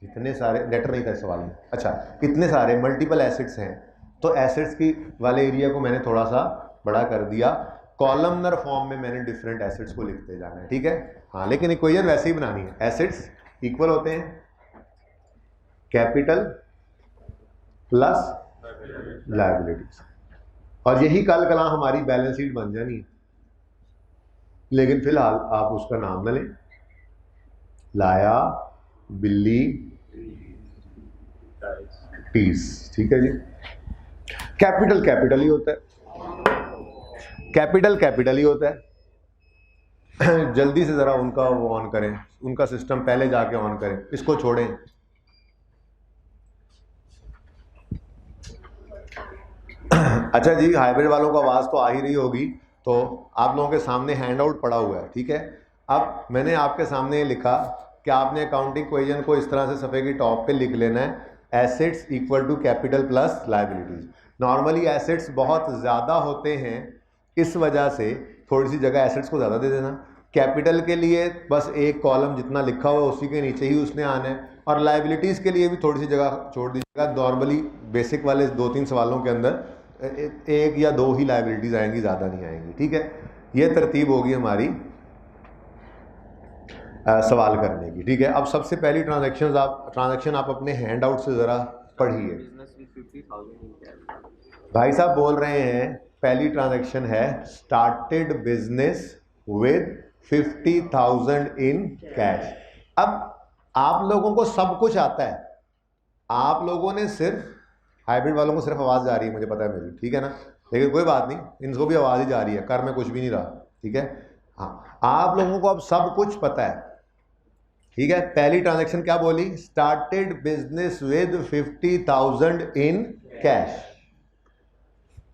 इतने सारे, डेटर नहीं था इस सवाल में, अच्छा इतने सारे मल्टीपल एसेट्स हैं। तो एसेट्स की वाले एरिया को मैंने थोड़ा सा बड़ा कर दिया, कॉलमनर फॉर्म में मैंने डिफरेंट एसेट्स को लिखते जाना है, ठीक है। हाँ, लेकिन इक्वेशन वैसे ही बनानी है। एसेट्स इक्वल होते हैं कैपिटल प्लस लायबिलिटीज, और यही कल कला हमारी बैलेंस शीट बन जानी है। लेकिन फिलहाल आप उसका नाम न लें, लाया बिल्ली टीज, ठीक है जी। कैपिटल कैपिटल ही होता है, कैपिटल कैपिटल ही होता है। जल्दी से ज़रा उनका वो ऑन करें, उनका सिस्टम पहले जाके ऑन करें, इसको छोड़ें। अच्छा जी, हाइब्रिड वालों को आवाज़ तो आ ही रही होगी, तो आप लोगों के सामने हैंड आउट पड़ा हुआ है, ठीक है। अब मैंने आपके सामने लिखा कि आपने अकाउंटिंग इक्वेशन को इस तरह से सफ़े की टॉप पे लिख लेना है, assets equal to capital plus liabilities. Normally assets बहुत ज़्यादा होते हैं, इस वजह से थोड़ी सी जगह एसेट्स को ज़्यादा दे देना। कैपिटल के लिए बस एक कॉलम जितना लिखा हुआ है उसी के नीचे ही उसने आना है, और लायबिलिटीज़ के लिए भी थोड़ी सी जगह छोड़ दीजिएगा। नॉर्मली बेसिक वाले 2-3 सवालों के अंदर एक या दो ही लायबिलिटीज़ आएंगी, ज़्यादा नहीं आएंगी, ठीक है। ये तरतीब होगी हमारी सवाल करने की, ठीक है। अब सबसे पहली ट्रांजैक्शन आप अपने हैंड आउट से ज़रा पढ़िए। भाई साहब बोल रहे हैं पहली ट्रांजैक्शन है started business with 50,000 in cash. अब आप लोगों को सब कुछ आता है, आप लोगों ने सिर्फ, हाइब्रिड वालों को सिर्फ आवाज़ जा रही है, मुझे पता है मेरी, ठीक है ना, लेकिन कोई बात नहीं, इनको भी आवाज़ ही जा रही है, कर में कुछ भी नहीं रहा, ठीक है। हाँ, आप लोगों को अब सब कुछ पता है, ठीक है। पहली ट्रांजैक्शन क्या बोली? Started business with 50,000 in cash.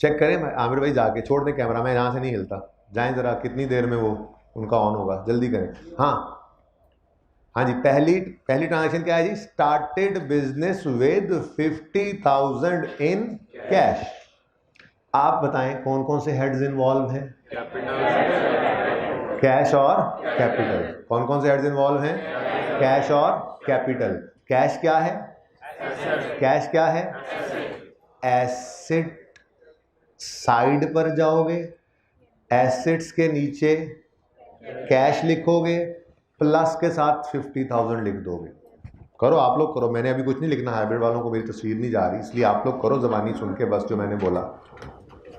Check करें आमिर भाई, जाके छोड़ दें कैमरा, मैं यहाँ से नहीं हिलता, जाएं ज़रा, कितनी देर में वो उनका ऑन होगा, जल्दी करें। हाँ जी, पहली ट्रांजैक्शन क्या है जी? Started business with 50,000 in cash. आप बताएं कौन कौन से हेड्स इन्वॉल्व हैं? कैश और कैपिटल। कौन कौन से हेड्स इन्वॉल्व हैं? कैश और कैपिटल। कैश क्या है? कैश क्या है? एसेट साइड पर जाओगे, एसेट्स के नीचे कैश लिखोगे, प्लस के साथ 50,000 लिख दोगे। करो आप लोग करो, मैंने अभी कुछ नहीं लिखना, हाइब्रिड वालों को मेरी तस्वीर नहीं जा रही, इसलिए आप लोग करो ज़बानी सुन के बस जो मैंने बोला।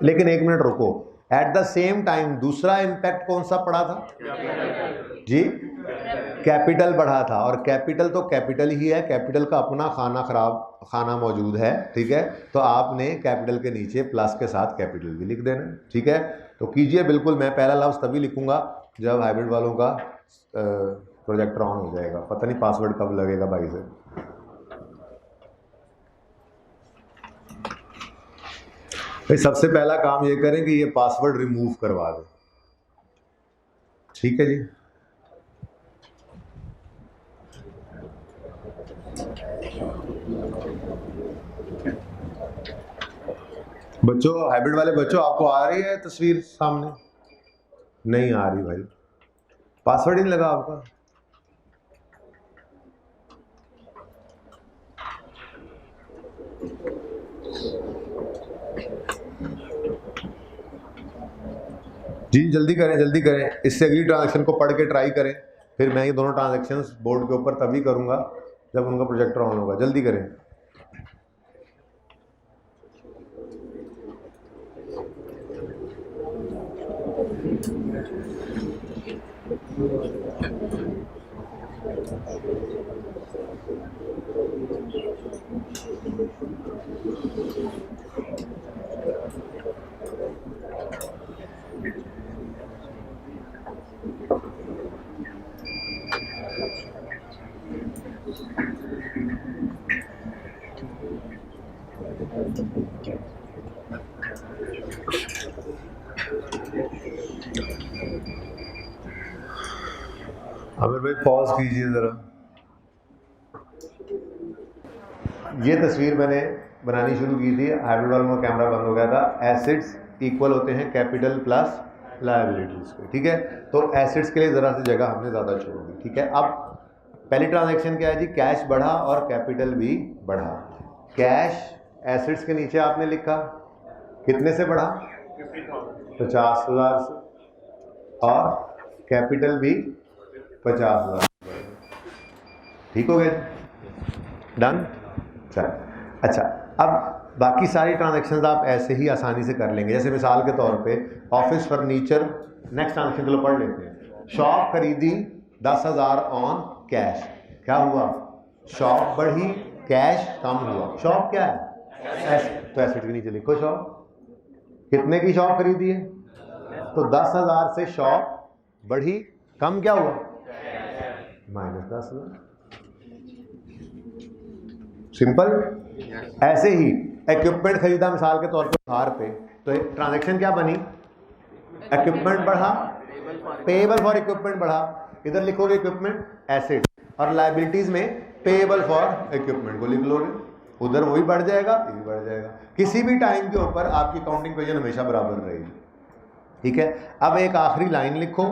लेकिन एक मिनट रुको, एट द सेम टाइम दूसरा इम्पैक्ट कौन सा पड़ा था जी? कैपिटल बढ़ा था, और कैपिटल तो कैपिटल ही है, कैपिटल का अपना खाना मौजूद है, ठीक है। तो आपने कैपिटल के नीचे प्लस के साथ कैपिटल भी लिख देना, ठीक है। तो कीजिए बिल्कुल, मैं पहला लफ्ज़ तभी लिखूंगा जब हाइब्रिड वालों का प्रोजेक्टर ऑन हो जाएगा। पता नहीं पासवर्ड कब लगेगा भाई से। भाई सबसे पहला काम ये करें कि ये पासवर्ड रिमूव करवा दें, ठीक है जी। बच्चों, हाइब्रिड वाले बच्चों, आपको आ रही है तस्वीर सामने? नहीं आ रही भाई, पासवर्ड ही नहीं लगा आपका। जी जल्दी करें, जल्दी करें, इससे अगली ट्रांजैक्शन को पढ़ के ट्राई करें, फिर मैं ये दोनों ट्रांजैक्शंस बोर्ड के ऊपर तभी करूंगा जब उनका प्रोजेक्टर ऑन होगा। जल्दी करें। आमिर भाई पॉज कीजिए ज़रा। ये तस्वीर मैंने बनानी शुरू की थी, हाइब्रिड वालों का कैमरा बंद हो गया था। एसेट्स इक्वल होते हैं कैपिटल प्लस लायबिलिटीज़ के, ठीक है। तो एसेट्स के लिए ज़रा सी जगह हमने ज़्यादा छोड़ी, ठीक है। अब पहली ट्रांजैक्शन क्या है जी? कैश बढ़ा और कैपिटल भी बढ़ा। कैश एसेट्स के नीचे आपने लिखा, कितने से बढ़ा? 50,000 से, और कैपिटल भी 50,000। ठीक हो गया, डन। चल अच्छा, अब बाकी सारी ट्रांजैक्शंस आप ऐसे ही आसानी से कर लेंगे। जैसे मिसाल के तौर पे ऑफिस फर्नीचर, नेक्स्ट ट्रांजैक्शन चलो पढ़ लेते हैं। शॉप खरीदी 10,000 ऑन कैश। क्या हुआ? शॉप बढ़ी, कैश कम हुआ। शॉप क्या है? एसेट। तो एसेट के नीचे लिखो शॉप। कितने की शॉप खरीदी है? तो 10,000 से शॉप बढ़ी, कम क्या हुआ? -10,000। सिंपल। ऐसे ही इक्विपमेंट खरीदा मिसाल के तौर पर 1000 पे, तो एक ट्रांजैक्शन क्या बनी? इक्विपमेंट बढ़ा, पेएबल फॉर इक्विपमेंट बढ़ा। इधर लिखोगे इक्विपमेंट एसेट, और लायबिलिटीज में पेएबल फॉर इक्विपमेंट को लिख लोगे, उधर वही बढ़ जाएगा, ये भी बढ़ जाएगा। किसी भी टाइम के ऊपर आपकी अकाउंटिंग पोजीशन हमेशा बराबर रहेगी। ठीक है। अब एक आखिरी लाइन लिखो,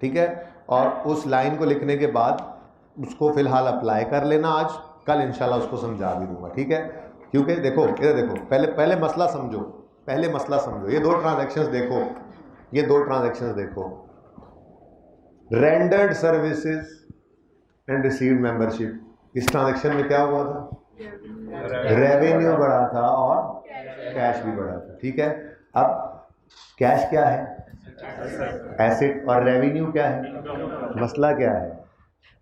ठीक है, और उस लाइन को लिखने के बाद उसको फिलहाल अप्लाई कर लेना आज, कल इंशाल्लाह उसको समझा भी दूंगा। ठीक है। क्योंकि देखो इधर देखो, पहले मसला समझो, पहले मसला समझो। ये 2 ट्रांजैक्शंस देखो, ये 2 ट्रांजैक्शंस देखो, rendered services and received membership. इस ट्रांजैक्शन में क्या हुआ था? रेवेन्यू बढ़ा था और कैश भी बढ़ा था। ठीक है। अब कैश क्या है? एसेट। और रेवेन्यू क्या है? मसला क्या है?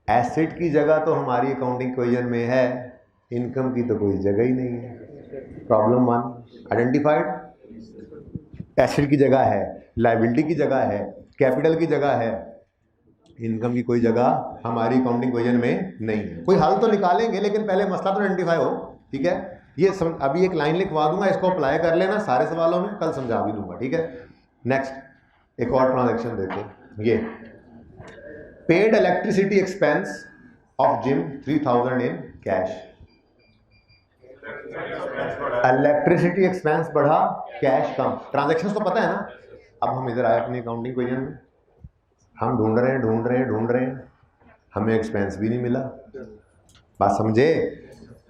एसेट की जगह तो हमारी अकाउंटिंग इक्वेशन में है, इनकम की तो कोई जगह ही नहीं है। Problem 1 identified. एसेट की जगह है, लायबिलिटी की जगह है, कैपिटल की जगह है, इनकम की कोई जगह हमारी अकाउंटिंग इक्वेशन में नहीं है। कोई हल तो निकालेंगे, लेकिन पहले मसला तो आइडेंटिफाई हो। ठीक है। ये अभी एक लाइन लिखवा दूंगा, इसको अप्लाई कर लेना सारे सवालों में, कल समझा भी दूंगा। ठीक है। नेक्स्ट एक और ट्रांजैक्शन देखो, ये paid electricity expense of gym 3000 in cash. Electricity expense बढ़ा, कैश कम। ट्रांजैक्शंस तो पता है ना। अब हम इधर आए अपनी अकाउंटिंग इक्वेशन में, हम ढूंढ रहे हैं, हमें एक्सपेंस भी नहीं मिला। बात समझे?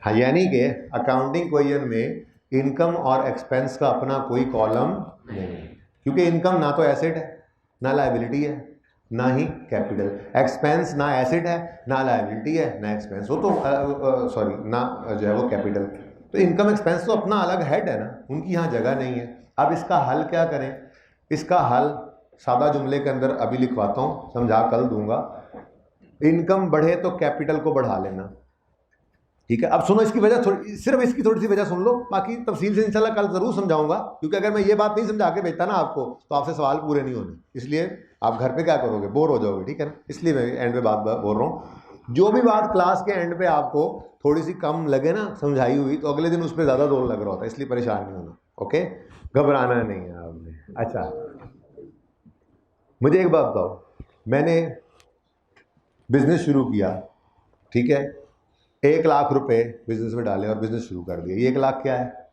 हाँ, यानी कि अकाउंटिंग इक्वेशन में इनकम और एक्सपेंस का अपना कोई कॉलम नहीं है, क्योंकि इनकम ना तो एसेट है, ना लायबिलिटी है, ना ही कैपिटल। एक्सपेंस ना एसेट है, ना लायबिलिटी है, ना एक्सपेंस हो, तो सॉरी ना जो है वो कैपिटल। तो इनकम एक्सपेंस तो अपना अलग हेड है ना, उनकी यहाँ जगह नहीं है। अब इसका हल क्या करें? इसका हल सादा जुमले के अंदर अभी लिखवाता हूँ, समझा कल दूंगा। इनकम बढ़े तो कैपिटल को बढ़ा लेना। ठीक है। अब सुनो, इसकी वजह सिर्फ इसकी थोड़ी सी वजह सुन लो, बाकी तफसील से इंशाल्लाह कल ज़रूर समझाऊंगा, क्योंकि अगर मैं ये बात नहीं समझा के भेजता ना आपको, तो आपसे सवाल पूरे नहीं होने। इसलिए आप घर पे क्या करोगे? बोर हो जाओगे। ठीक है ना। इसलिए मैं एंड पे बात बोल रहा हूँ। जो भी बात क्लास के एंड पे आपको थोड़ी सी कम लगे ना समझाई हुई, तो अगले दिन उस पर ज़्यादा जोर लग रहा होता है, इसलिए परेशान नहीं होना। ओके, घबराना नहीं है आपने। अच्छा, मुझे एक बात बताओ, मैंने बिजनेस शुरू किया, ठीक है, 1 लाख रुपए बिजनेस में डाले और बिजनेस शुरू कर दिया। ये 1 लाख क्या है?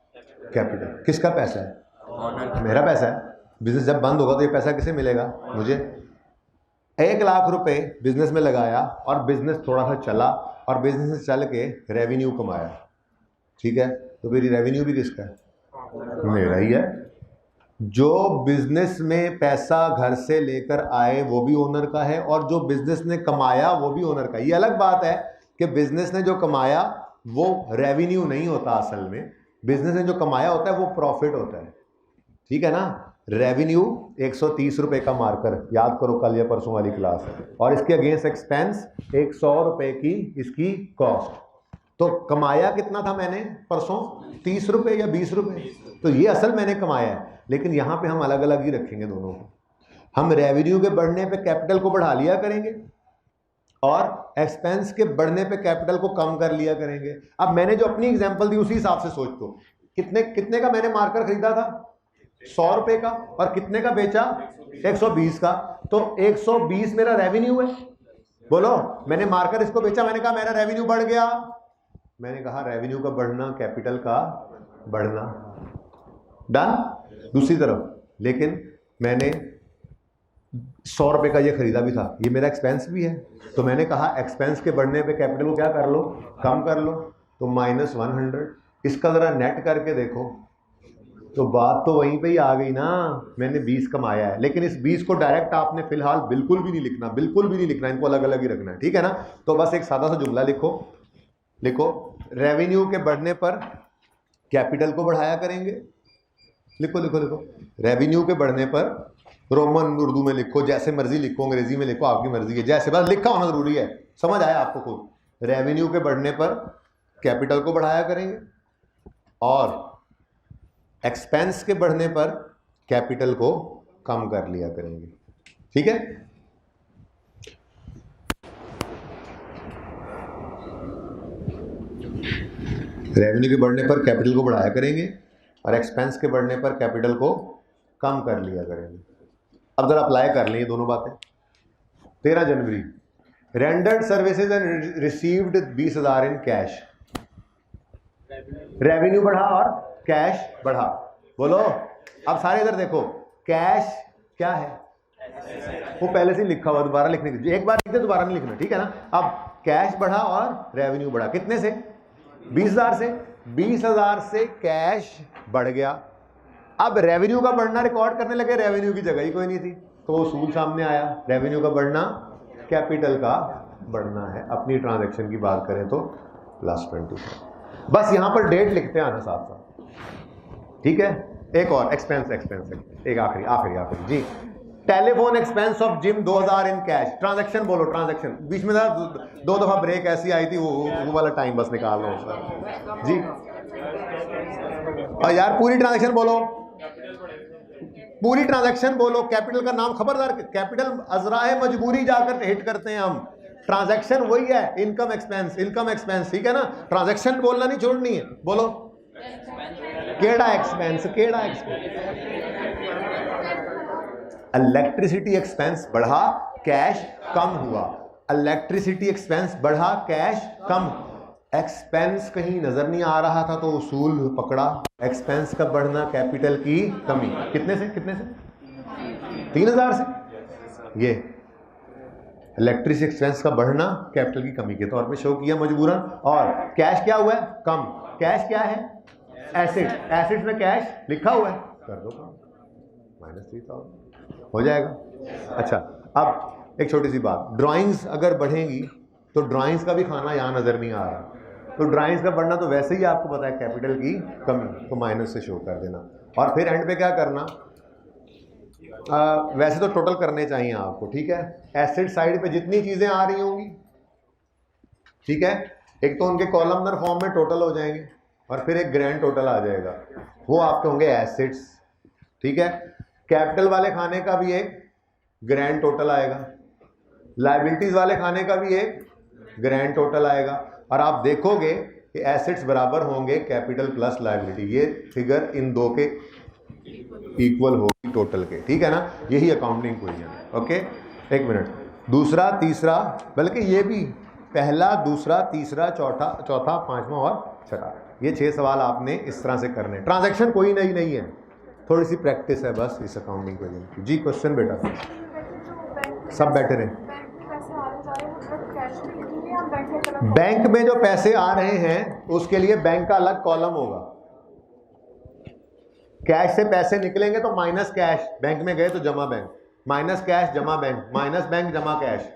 कैपिटल। किसका पैसा है? मेरा पैसा है। बिजनेस जब बंद होगा तो ये पैसा किसे मिलेगा? मुझे। 1 लाख रुपए बिजनेस में लगाया और बिजनेस थोड़ा सा चला और बिजनेस से चल के रेवेन्यू कमाया, ठीक है, तो फिर रेवेन्यू भी किसका है? मेरा ही है। जो बिजनेस में पैसा घर से लेकर आए वो भी ओनर का है, और जो बिजनेस ने कमाया वो भी ओनर का। ये अलग बात है कि बिजनेस ने जो कमाया वो रेवेन्यू नहीं होता, असल में बिजनेस ने जो कमाया होता है वो प्रॉफिट होता है। ठीक है ना। रेवेन्यू 130 रुपये का मार्कर, याद करो कल या परसों वाली क्लास है, और इसके अगेंस्ट एक्सपेंस 100 रुपये की इसकी कॉस्ट। तो कमाया कितना था मैंने परसों? 30 रुपये या 20 रुपये। तो ये असल मैंने कमाया है, लेकिन यहाँ पे हम अलग अलग ही रखेंगे दोनों को। हम रेवेन्यू के बढ़ने पे कैपिटल को बढ़ा लिया करेंगे और एक्सपेंस के बढ़ने पे कैपिटल को कम कर लिया करेंगे। अब मैंने जो अपनी एग्जांपल दी उसी हिसाब से सोच दो, कितने का मैंने मार्कर खरीदा था? 100 रुपये का। और कितने का बेचा? 120 का। तो 120 मेरा रेवेन्यू है। बोलो, मैंने मार्कर इसको बेचा, मैंने कहा मेरा रेवेन्यू बढ़ गया। मैंने कहा रेवेन्यू का बढ़ना, कैपिटल का बढ़ना, डन। दूसरी तरफ लेकिन मैंने 100 रुपये का ये खरीदा भी था, ये मेरा एक्सपेंस भी है, तो मैंने कहा एक्सपेंस के बढ़ने पे कैपिटल को क्या कर लो? कम कर लो। तो -100। इसका ज़रा नेट करके देखो तो बात तो वहीं पे ही आ गई ना। मैंने 20 कमाया है, लेकिन इस 20 को डायरेक्ट आपने फिलहाल बिल्कुल भी नहीं लिखना, बिल्कुल भी नहीं लिखना, इनको अलग अलग ही रखना है। ठीक है ना। तो बस एक सादा सा जुमला लिखो, रेवेन्यू के बढ़ने पर कैपिटल को बढ़ाया करेंगे। लिखो, रेवेन्यू के बढ़ने पर, रोमन उर्दू में लिखो, जैसे मर्जी लिखो, अंग्रेजी में लिखो, आपकी मर्जी है, जैसे बस लिखा होना जरूरी है, समझ आया आपको खुद? रेवेन्यू के बढ़ने पर कैपिटल को बढ़ाया करेंगे और एक्सपेंस के बढ़ने पर कैपिटल को कम कर लिया करेंगे। ठीक है? रेवेन्यू के बढ़ने पर कैपिटल को बढ़ाया करेंगे और एक्सपेंस के बढ़ने पर कैपिटल को कम कर लिया करेंगे। अब जरा अप्लाई कर लें ये दोनों बातें। 13 January, rendered services and received 20,000 in cash. Revenue बढ़ा और कैश बढ़ा। बोलो अब सारे इधर देखो, कैश क्या है? वो पहले से लिखा हुआ, दोबारा लिखने की, एक बार लिखते दोबारा नहीं लिखना, ठीक है ना? अब कैश बढ़ा और रेवेन्यू बढ़ा, कितने से? 20,000 से। 20,000 से कैश बढ़ गया। अब रेवेन्यू का बढ़ना रिकॉर्ड करने लगे, रेवेन्यू की जगह ही कोई नहीं थी, तो उसूल सामने आया, रेवेन्यू का बढ़ना कैपिटल का बढ़ना है। अपनी ट्रांजैक्शन की बात करें तो +20। बस यहां पर डेट लिखते आना साथ साथ, ठीक है? एक और एक्सपेंस, एक आखिरी जी, telephone expense of Jim 2,000 in cash. Transaction बोलो, ट्रांजैक्शन। बीच में दो दफा ब्रेक ऐसी आई थी, वो वाला टाइम बस निकाल लो जी। और यार पूरी ट्रांजैक्शन बोलो, पूरी ट्रांजैक्शन बोलो। कैपिटल का नाम खबरदार, कैपिटल अजराए मजबूरी जाकर हिट करते हैं हम। ट्रांजैक्शन वही है, इनकम एक्सपेंस, ठीक है ना? ट्रांजैक्शन बोलना नहीं छोड़नी है। बोलो केड़ा एक्सपेंस, इलेक्ट्रिसिटी एक्सपेंस बढ़ा, कैश कम हुआ। इलेक्ट्रिसिटी एक्सपेंस बढ़ा, कैश कम। एक्सपेंस कहीं नजर नहीं आ रहा था तो उसूल पकड़ा, एक्सपेंस का बढ़ना कैपिटल की कमी। कितने से 3,000 से। ये इलेक्ट्रिसिटी एक्सपेंस का बढ़ना कैपिटल की कमी के तौर पे शो किया मजबूरन। और कैश क्या हुआ है? कम। कैश क्या है? एसेट। एसेट में कैश लिखा हुआ है, कर दो -3,000 हो जाएगा। अच्छा, अब एक छोटी सी बात, ड्राइंग्स अगर बढ़ेंगी तो ड्राइंग्स का भी खाना यहाँ नजर नहीं आ रहा, तो ड्राइंग्स का बढ़ना तो वैसे ही आपको पता है कैपिटल की कमी, तो माइनस से शो कर देना। और फिर एंड पे क्या करना, वैसे तो टोटल करने चाहिए आपको, ठीक है? एसेट साइड पे जितनी चीजें आ रही होंगी, ठीक है, एक तो उनके कॉलमनर फॉर्म में टोटल हो जाएंगे और फिर एक ग्रैंड टोटल आ जाएगा, वो आपके होंगे एसेट्स, ठीक है? कैपिटल वाले खाने का भी एक ग्रैंड टोटल आएगा, लायबिलिटीज वाले खाने का भी एक ग्रैंड टोटल आएगा, और आप देखोगे कि एसेट्स बराबर होंगे कैपिटल प्लस लायबिलिटी। ये फिगर इन दो के इक्वल होगी टोटल के, ठीक है ना? यही अकाउंटिंग क्वेश्चन है। ओके, एक मिनट, दूसरा, तीसरा, बल्कि ये भी पहला, दूसरा, तीसरा, चौथा, पांचवा और छठा, ये 6 सवाल आपने इस तरह से करने। ट्रांजैक्शन कोई नहीं है, थोड़ी सी प्रैक्टिस है बस इस अकाउंटिंग क्वेश्चन की। जी क्वेश्चन बेटा, सब बैठे रहे। बैंक में जो पैसे आ रहे हैं उसके लिए बैंक का अलग कॉलम होगा। कैश से पैसे निकलेंगे तो माइनस कैश, बैंक में गए तो जमा बैंक, माइनस कैश जमा बैंक, माइनस बैंक जमा कैश,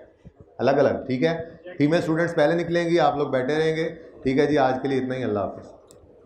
अलग अलग, ठीक है? फीमेल स्टूडेंट्स पहले निकलेंगी, आप लोग बैठे रहेंगे, ठीक है जी? आज के लिए इतना ही, अल्लाह हाफिज़।